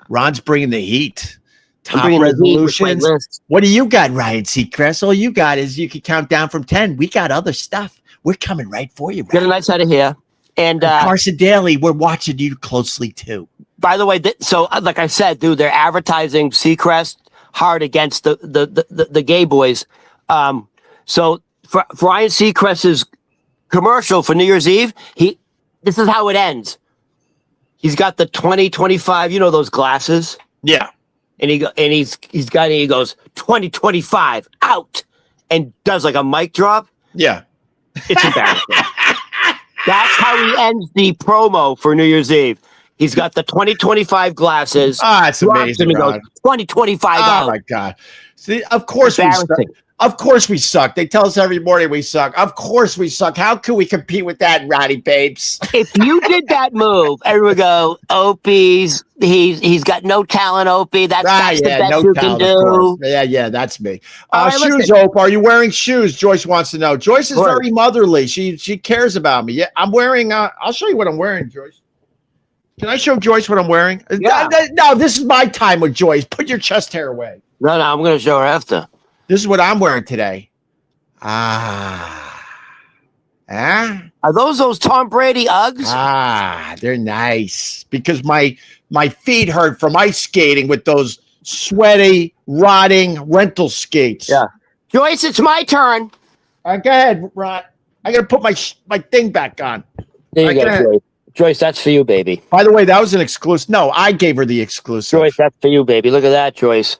Ron's bringing the heat. Top resolutions. What do you got, Ryan Seacrest? All you got is you can count down from 10. We got other stuff. We're coming right for you, Ryan. Get a nice out of here. And Carson Daly, we're watching you closely, too. By the way, so like I said, dude, they're advertising Seacrest hard against the gay boys. So for Ryan Seacrest's commercial for New Year's Eve, this is how it ends. He's got the 2025, you know, those glasses. Yeah. And he goes 2025 out, and does like a mic drop. Yeah. It's embarrassing. That's how he ends the promo for New Year's Eve. He's got the 2025 glasses. Ah, it's amazing. He goes 2025 out. Oh my God. See, of course we suck. Of course we suck. They tell us every morning we suck. Of course we suck. How can we compete with that, Roddy babes? If you did that move, everyone would go, Opie's, he's got no talent, Opie. That's the best you can do. Yeah, that's me. Shoes, Ope. Are you wearing shoes? Joyce wants to know. Joyce is very motherly. She cares about me. Yeah, I'm wearing, I'll show you what I'm wearing, Joyce. Can I show Joyce what I'm wearing? Yeah. No, this is my time with Joyce. Put your chest hair away. No, I'm going to show her after. This is what I'm wearing today. Are those Tom Brady Uggs? They're nice because my feet hurt from ice skating with those sweaty, rotting rental skates. Yeah. Joyce, it's my turn. Go ahead, Ron. I got to put my thing back on. There you go, Joyce. Joyce, that's for you, baby. By the way, that was an exclusive. No, I gave her the exclusive. Joyce, that's for you, baby. Look at that, Joyce.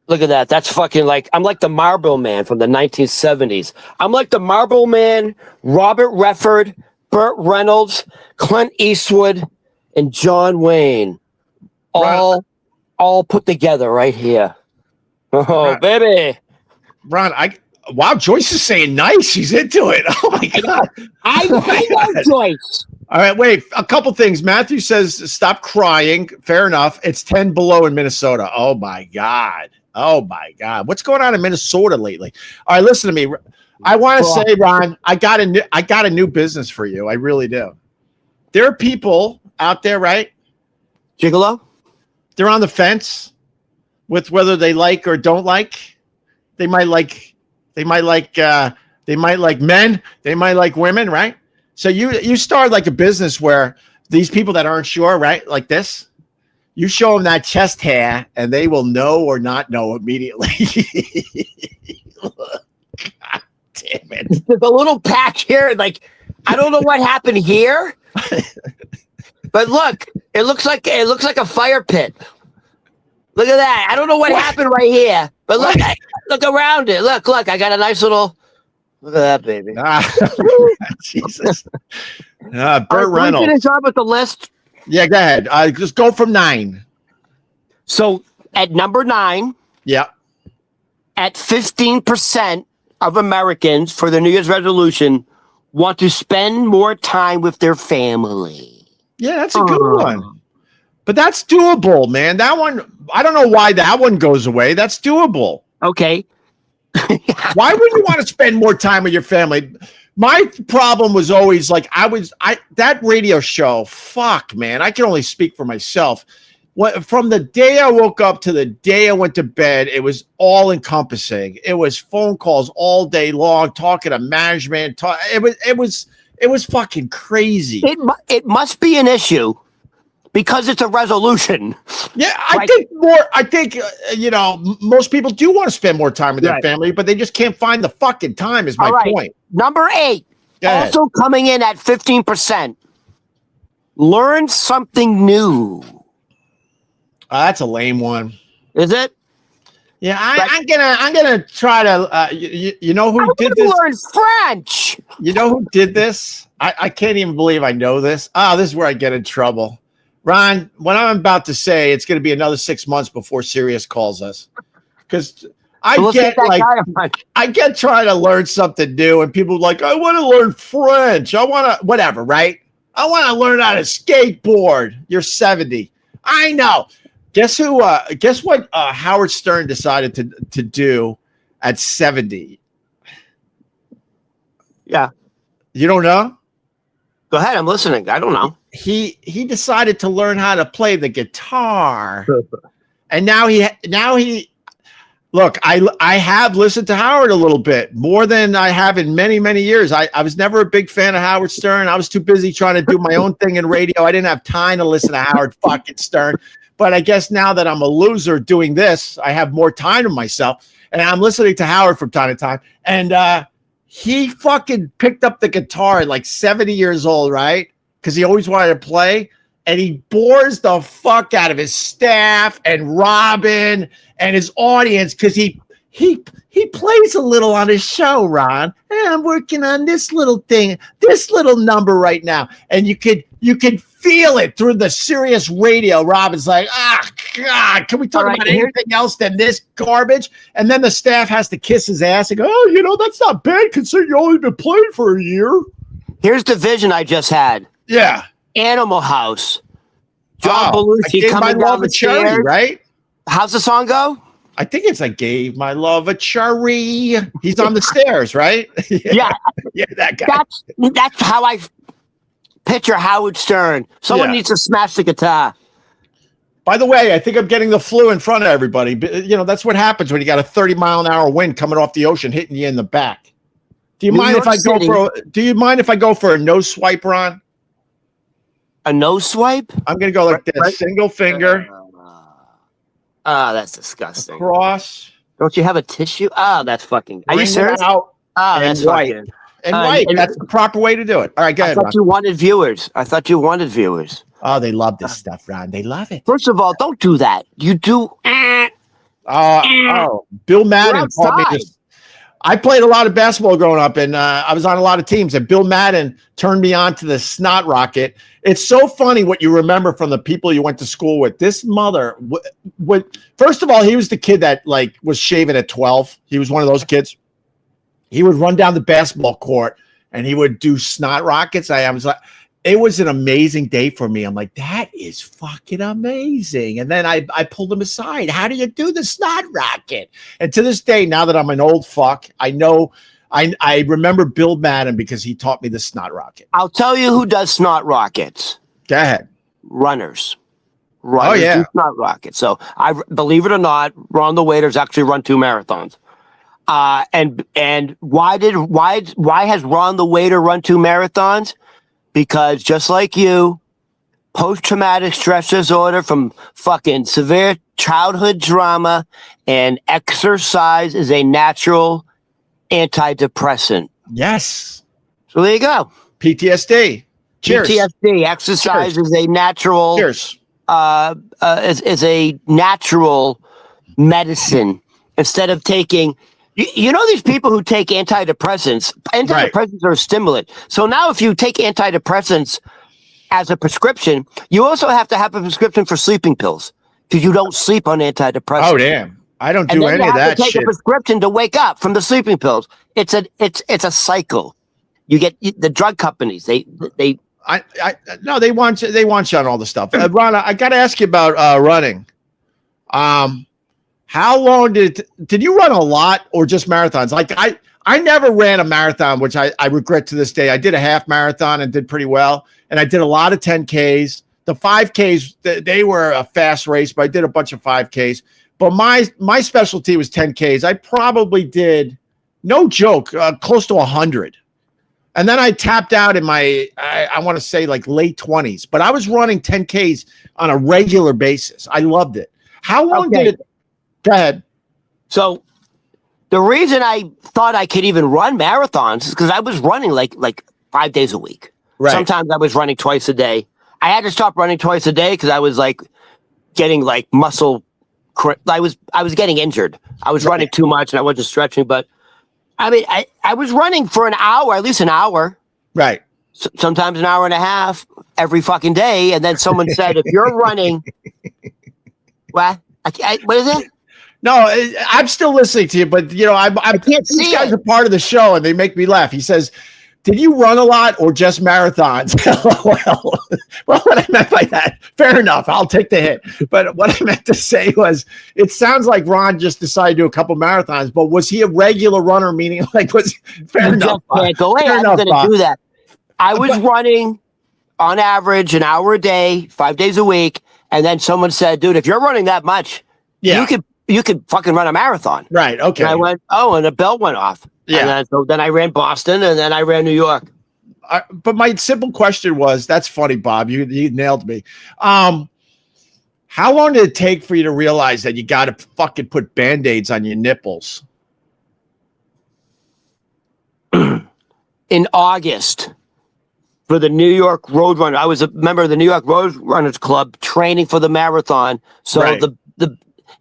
Look at that. That's fucking like, I'm like the Marlboro Man from the 1970s. I'm like the Marlboro Man, Robert Redford, Burt Reynolds, Clint Eastwood, and John Wayne. All put together right here. Oh, Ron, baby. Ron, wow, Joyce is saying nice. She's into it. Oh, my God. I love Joyce. All right, wait. A couple things. Matthew says, stop crying. Fair enough. It's 10 below in Minnesota. Oh, my God. Oh, my God. What's going on in Minnesota lately? All right, listen to me. I want to say, Ron, I got a new business for you. I really do. There are people out there, right? Gigolo? They're on the fence with whether they like or don't like. They might like men. They might like women, right? So you start like a business where these people that aren't sure, right? Like this. You show them that chest hair, and they will know or not know immediately. God damn it! There's a little patch here, like I don't know what happened here, but look, it looks like a fire pit. Look at that! I don't know what happened right here, but look, look around it. Look! I got a nice little. Look at that, baby. Jesus. Burt Reynolds. Finish up with the list. Yeah, go ahead. Just go from 9. So at number 9, at 15% of Americans for their New Year's resolution want to spend more time with their family. Yeah, that's a good one. But that's doable, man. That one, I don't know why that one goes away. That's doable. Okay. Why would you want to spend more time with your family? My problem was always like that radio show. Fuck, man. I can only speak for myself. From the day I woke up to the day I went to bed, it was all encompassing. It was phone calls all day long, talking to management. It was fucking crazy. It must be an issue because it's a resolution. Yeah, I think most people do want to spend more time with their family, but they just can't find the fucking time. Is my point. Number 8, also coming in at 15%. Learn something new. That's a lame one. Is it? Yeah, I'm gonna try to. You know who did this? Learn French. You know who did this? I can't even believe I know this. This is where I get in trouble. Ron, what I'm about to say, it's going to be another 6 months before Sirius calls us, because I get trying to learn something new, and people are like, I want to learn French. I want to whatever, right? I want to learn how to skateboard. You're 70. I know. Guess who? Guess what? Howard Stern decided to do at 70. Yeah. You don't know? Go ahead. I'm listening. I don't know. He decided to learn how to play the guitar, and now he. Look, I have listened to Howard a little bit more than I have in many, many years. I was never a big fan of Howard Stern. I was too busy trying to do my own thing in radio. I didn't have time to listen to Howard fucking Stern. But I guess now that I'm a loser doing this, I have more time to myself. And I'm listening to Howard from time to time. And he fucking picked up the guitar at like 70 years old, right? Because he always wanted to play. And he bores the fuck out of his staff and Robin and his audience because he plays a little on his show, Ron. Hey, I'm working on this little thing, this little number right now. And you could feel it through the Sirius radio. Robin's like, God, can we talk about anything else than this garbage? And then the staff has to kiss his ass and go, oh, that's not bad considering you only been playing for a year. Here's the vision I just had. Yeah. Animal House. John Belushi coming down the stairs. Right? How's the song go? I think it's I gave my love a cherry. He's on the stairs, right? Yeah. Yeah, that guy. That's how I picture Howard Stern. Someone needs to smash the guitar. By the way, I think I'm getting the flu in front of everybody. That's what happens when you got a 30-mile-an-hour wind coming off the ocean hitting you in the back. Do you mind if I go for a no swipe, Ron? A no swipe? I'm going to go like this. Right. Single finger. That's disgusting. Across. Don't you have a tissue? That's fucking. Are you serious? Out that's white. Fucking. And white. That's the proper way to do it. All right, go ahead, I thought you wanted viewers. Oh, they love this stuff, Ron. They love it. First of all, don't do that. You do. Bill Madden taught me this. I played a lot of basketball growing up, and I was on a lot of teams, and Bill Madden turned me on to the snot rocket. It's so funny what you remember from the people you went to school with. This mother, first of all, he was the kid that was shaving at 12. He was one of those kids. He would run down the basketball court, and he would do snot rockets. I was like, it was an amazing day for me. I'm like, that is fucking amazing. And then I pulled him aside. How do you do the snot rocket? And to this day, now that I'm an old fuck, I know I remember Bill Madden because he taught me the snot rocket. I'll tell you who does snot rockets. Go ahead. Runners do snot rockets. So I believe it or not, Ron the Waiter's actually run 2 marathons. And why has Ron the Waiter run 2 marathons? Because just like you, post-traumatic stress disorder from fucking severe childhood trauma, and exercise is a natural antidepressant. Yes. So there you go. PTSD. Cheers. PTSD. Exercise is a natural. Cheers. Is a natural medicine instead of taking. You know these people who take antidepressants. Antidepressants are a stimulant. So now if you take antidepressants as a prescription, you also have to have a prescription for sleeping pills because you don't sleep on antidepressants. Oh, damn. I don't do any of that shit. You have to take a prescription to wake up from the sleeping pills. It's a cycle. You get the drug companies. They want you on all the stuff. Ron, I got to ask you about running. How long did you run a lot or just marathons? Like I never ran a marathon, which I regret to this day. I did a half marathon and did pretty well. And I did a lot of 10Ks. The 5Ks, they were a fast race, but I did a bunch of 5Ks. But my specialty was 10Ks. I probably did, no joke, close to 100. And then I tapped out in my, I want to say like late 20s. But I was running 10Ks on a regular basis. I loved it. How long did it? Go ahead. So the reason I thought I could even run marathons is because I was running like 5 days a week. Right. Sometimes I was running twice a day. I had to stop running twice a day because I was getting muscle. I was getting injured. I was running too much and I wasn't stretching. But I mean, I was running for an hour, at least an hour. Right. Sometimes an hour and a half every fucking day. And then someone said, if you're running, what? What is it? No, I'm still listening to you, but I can't see. These guys are part of the show, and they make me laugh. He says, Did you run a lot or just marathons? Well, what I meant by that, fair enough. I'll take the hit. But what I meant to say was, it sounds like Ron just decided to do a couple marathons, but was he a regular runner? Meaning, like, was fair enough? Can't go, hey, I'm going to do that. I was running on average an hour a day, 5 days a week. And then someone said, dude, if you're running that much, you could fucking run a marathon. Right. Okay. And I went, and the bell went off. Yeah. And then I ran Boston, and then I ran New York. But my simple question was, that's funny, Bob. You nailed me. How long did it take for you to realize that you got to fucking put Band-Aids on your nipples? In August, for the New York Roadrunner, I was a member of the New York Roadrunners Club training for the marathon. So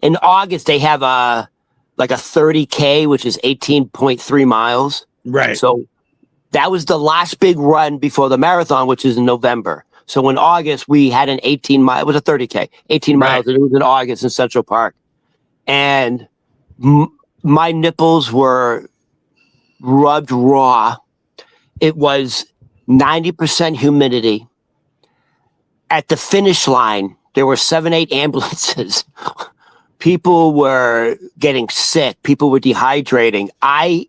in August, they have a 30K, which is 18.3 miles. Right. So that was the last big run before the marathon, which is in November. So in August, we had an 18-mile. It was a 30K, 18 miles. And it was in August in Central Park. And my nipples were rubbed raw. It was 90% humidity. At the finish line, there were 7-8 ambulances. People were getting sick. People were dehydrating. I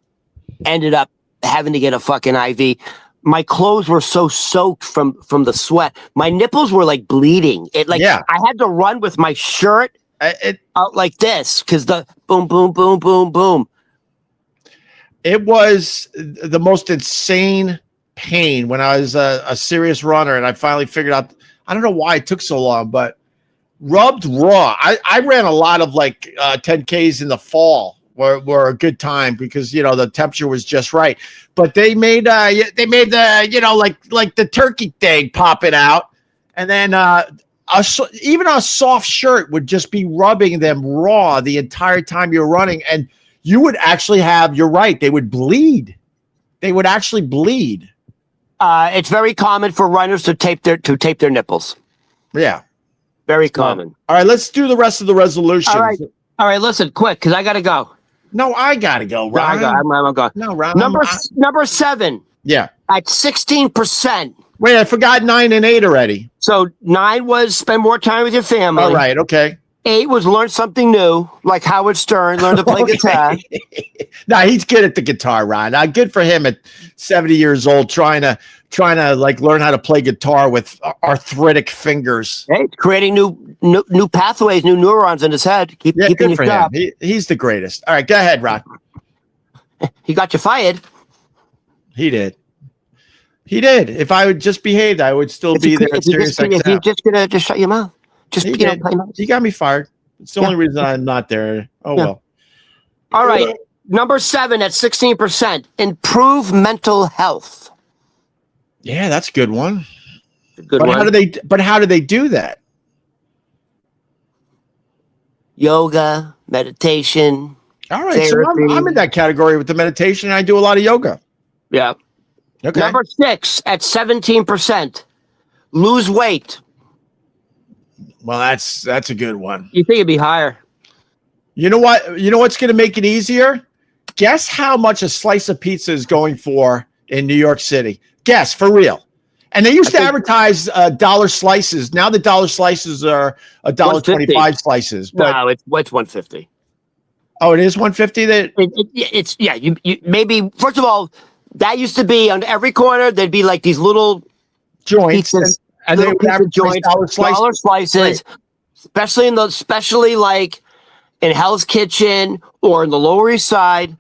ended up having to get a fucking IV. My clothes were so soaked from the sweat. My nipples were like bleeding. I had to run with my shirt out like this because the boom, boom, boom, boom, boom. It was the most insane pain when I was a serious runner, and I finally figured out. I don't know why it took so long, but rubbed raw. I ran a lot of 10Ks in the fall were a good time because the temperature was just right. But they made the the turkey thing popping out, and then even a soft shirt would just be rubbing them raw the entire time you're running, and you would actually have. You're right. They would bleed. They would actually bleed. It's very common for runners to tape their nipples. Yeah. Very common. All right, let's do the rest of the resolutions. All right, listen, quick, because I got to go. No, I got to go, Ron. I'm going. No, Ron. Number 7. Yeah. At 16%. Wait, I forgot 9 and 8 already. So 9 was spend more time with your family. All right, okay. 8 was learn something new, like Howard Stern, learn to play guitar. No, he's good at the guitar, Ron. Good for him at 70 years old, trying to learn how to play guitar with arthritic fingers. Hey, creating new pathways, new neurons in his head. Keeping good for his job. him. He's the greatest. All right, go ahead, Ron. He got you fired. He did. If I would just behaved, I would still be there. If you're just gonna just shut your mouth. He got me fired. It's the only reason I'm not there. Oh well. All right. Number 7 at 16%. Improve mental health. Yeah, that's a good one. Good one. How do they do that? Yoga, meditation. All right, so I'm in that category with the meditation. I do a lot of yoga. Yeah. Okay. Number 6 at 17%. Lose weight. Well, that's a good one. You think it'd be higher? You know what? You know what's going to make it easier? Guess how much a slice of pizza is going for in New York City. Guess, for real. And they used to advertise dollar slices. Now the dollar slices are $1.25 slices. But no, it's $1.50. Oh, it is $1.50. It's you maybe. First of all, that used to be on every corner. There'd be like these little joints, and they would advertise dollar slices, right. especially like in Hell's Kitchen or in the Lower East Side.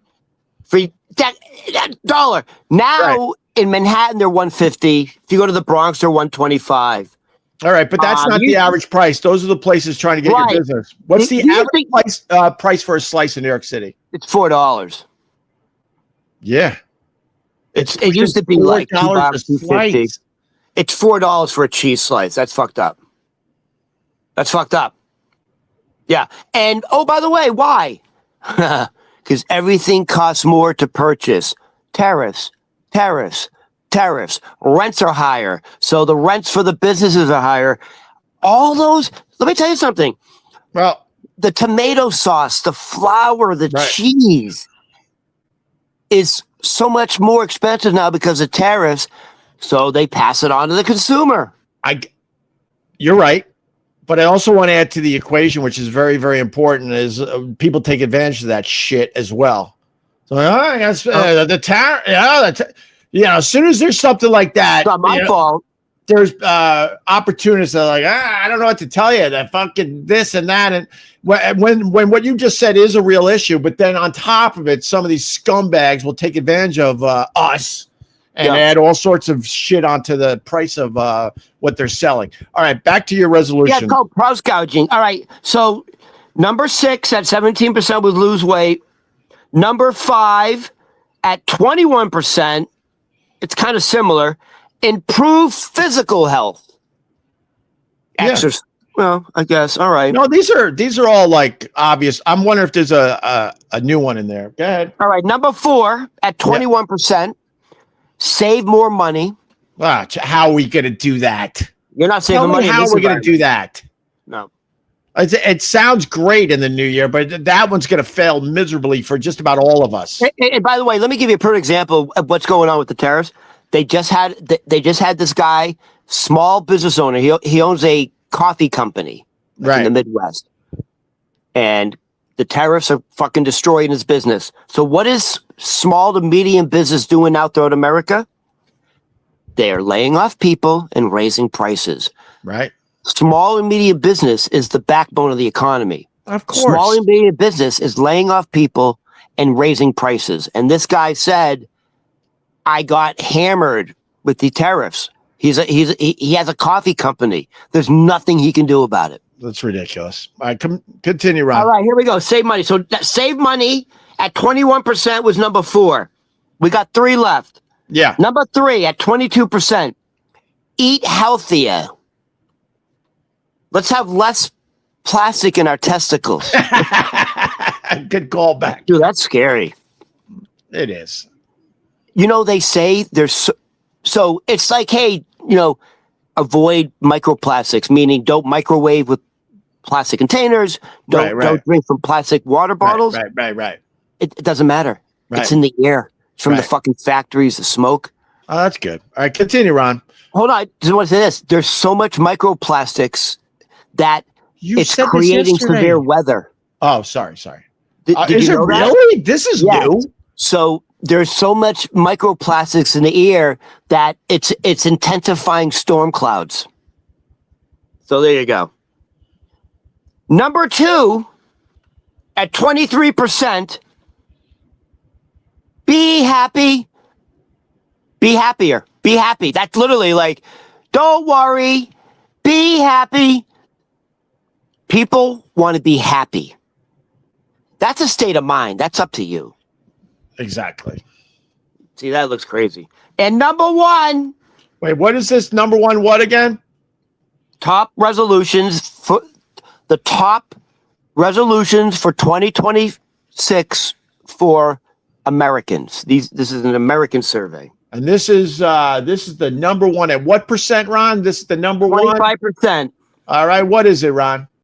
For that dollar now. Right. In Manhattan, they're $1.50. If you go to the Bronx, they're $1.25. All right, but that's not the average price. Those are the places trying to get your business. What's the average price for a slice in New York City? It's $4. Yeah, it used to be like $2.50. It's $4 for a cheese slice. That's fucked up. Yeah, and by the way, why? Because everything costs more to purchase. Tariffs. Rents are higher. So the rents for the businesses are higher. All those, let me tell you something. Well, the tomato sauce, the flour, the cheese is so much more expensive now because of tariffs. So they pass it on to the consumer. You're right. But I also want to add to the equation, which is very, very important, is people take advantage of that shit as well. So I guess the tariff, as soon as there's something like that, it's not my fault. There's opportunists that are like, I don't know what to tell you. That fucking this and that, and when what you just said is a real issue, but then on top of it, some of these scumbags will take advantage of us. And add all sorts of shit onto the price of what they're selling. All right, back to your resolution. Yeah, it's called price gouging. All right, so number 6 at 17% would lose weight. Number 5 at 21%, it's kind of similar. Improve physical health. Exercise. Well, I guess. All right. No, these are all like obvious. I'm wondering if there's a new one in there. Go ahead. All right, number 4 at 21%. Save more money. How are we going to do that? You're not saving money. How are we going to do that? No. It sounds great in the new year, but that one's going to fail miserably for just about all of us. And by the way, let me give you a perfect example of what's going on with the tariffs. They just had this guy, small business owner. He owns a coffee company in the Midwest, and the tariffs are fucking destroying his business. So what is small to medium business doing out there in America? They are laying off people and raising prices. Right. Small and medium business is the backbone of the economy. Of course. Small and medium business is laying off people and raising prices. And this guy said, I got hammered with the tariffs. He has a coffee company. There's nothing he can do about it. That's ridiculous. All right, continue, Ron. All right, here we go. Save money. So save money at 21% was number 4. We got 3 left. Yeah. Number 3 at 22%. Eat healthier. Let's have less plastic in our testicles. Good call back. Dude, that's scary. It is. They say there's so it's like, hey, avoid microplastics, meaning don't microwave with plastic containers. Don't drink from plastic water bottles. Right. It doesn't matter. Right. It's in the air. It's from the fucking factories, the smoke. Oh, that's good. All right, continue, Ron. Hold on. I just want to say this. There's so much microplastics that it's creating severe weather. Oh, sorry. Is it really? This is new. So there's so much microplastics in the air that it's intensifying storm clouds. So there you go. Number 2, at 23%, be happy. Be happier. Be happy. That's literally like, don't worry. Be happy. People want to be happy. That's a state of mind. That's up to you. Exactly. See, that looks crazy. And number 1. Wait, what is this? Number 1 what again? Top resolutions for the top resolutions for 2026 for Americans. This is an American survey. And this is the number 1 at what percent, Ron? This is the number 1? 25%. All right, what is it, Ron?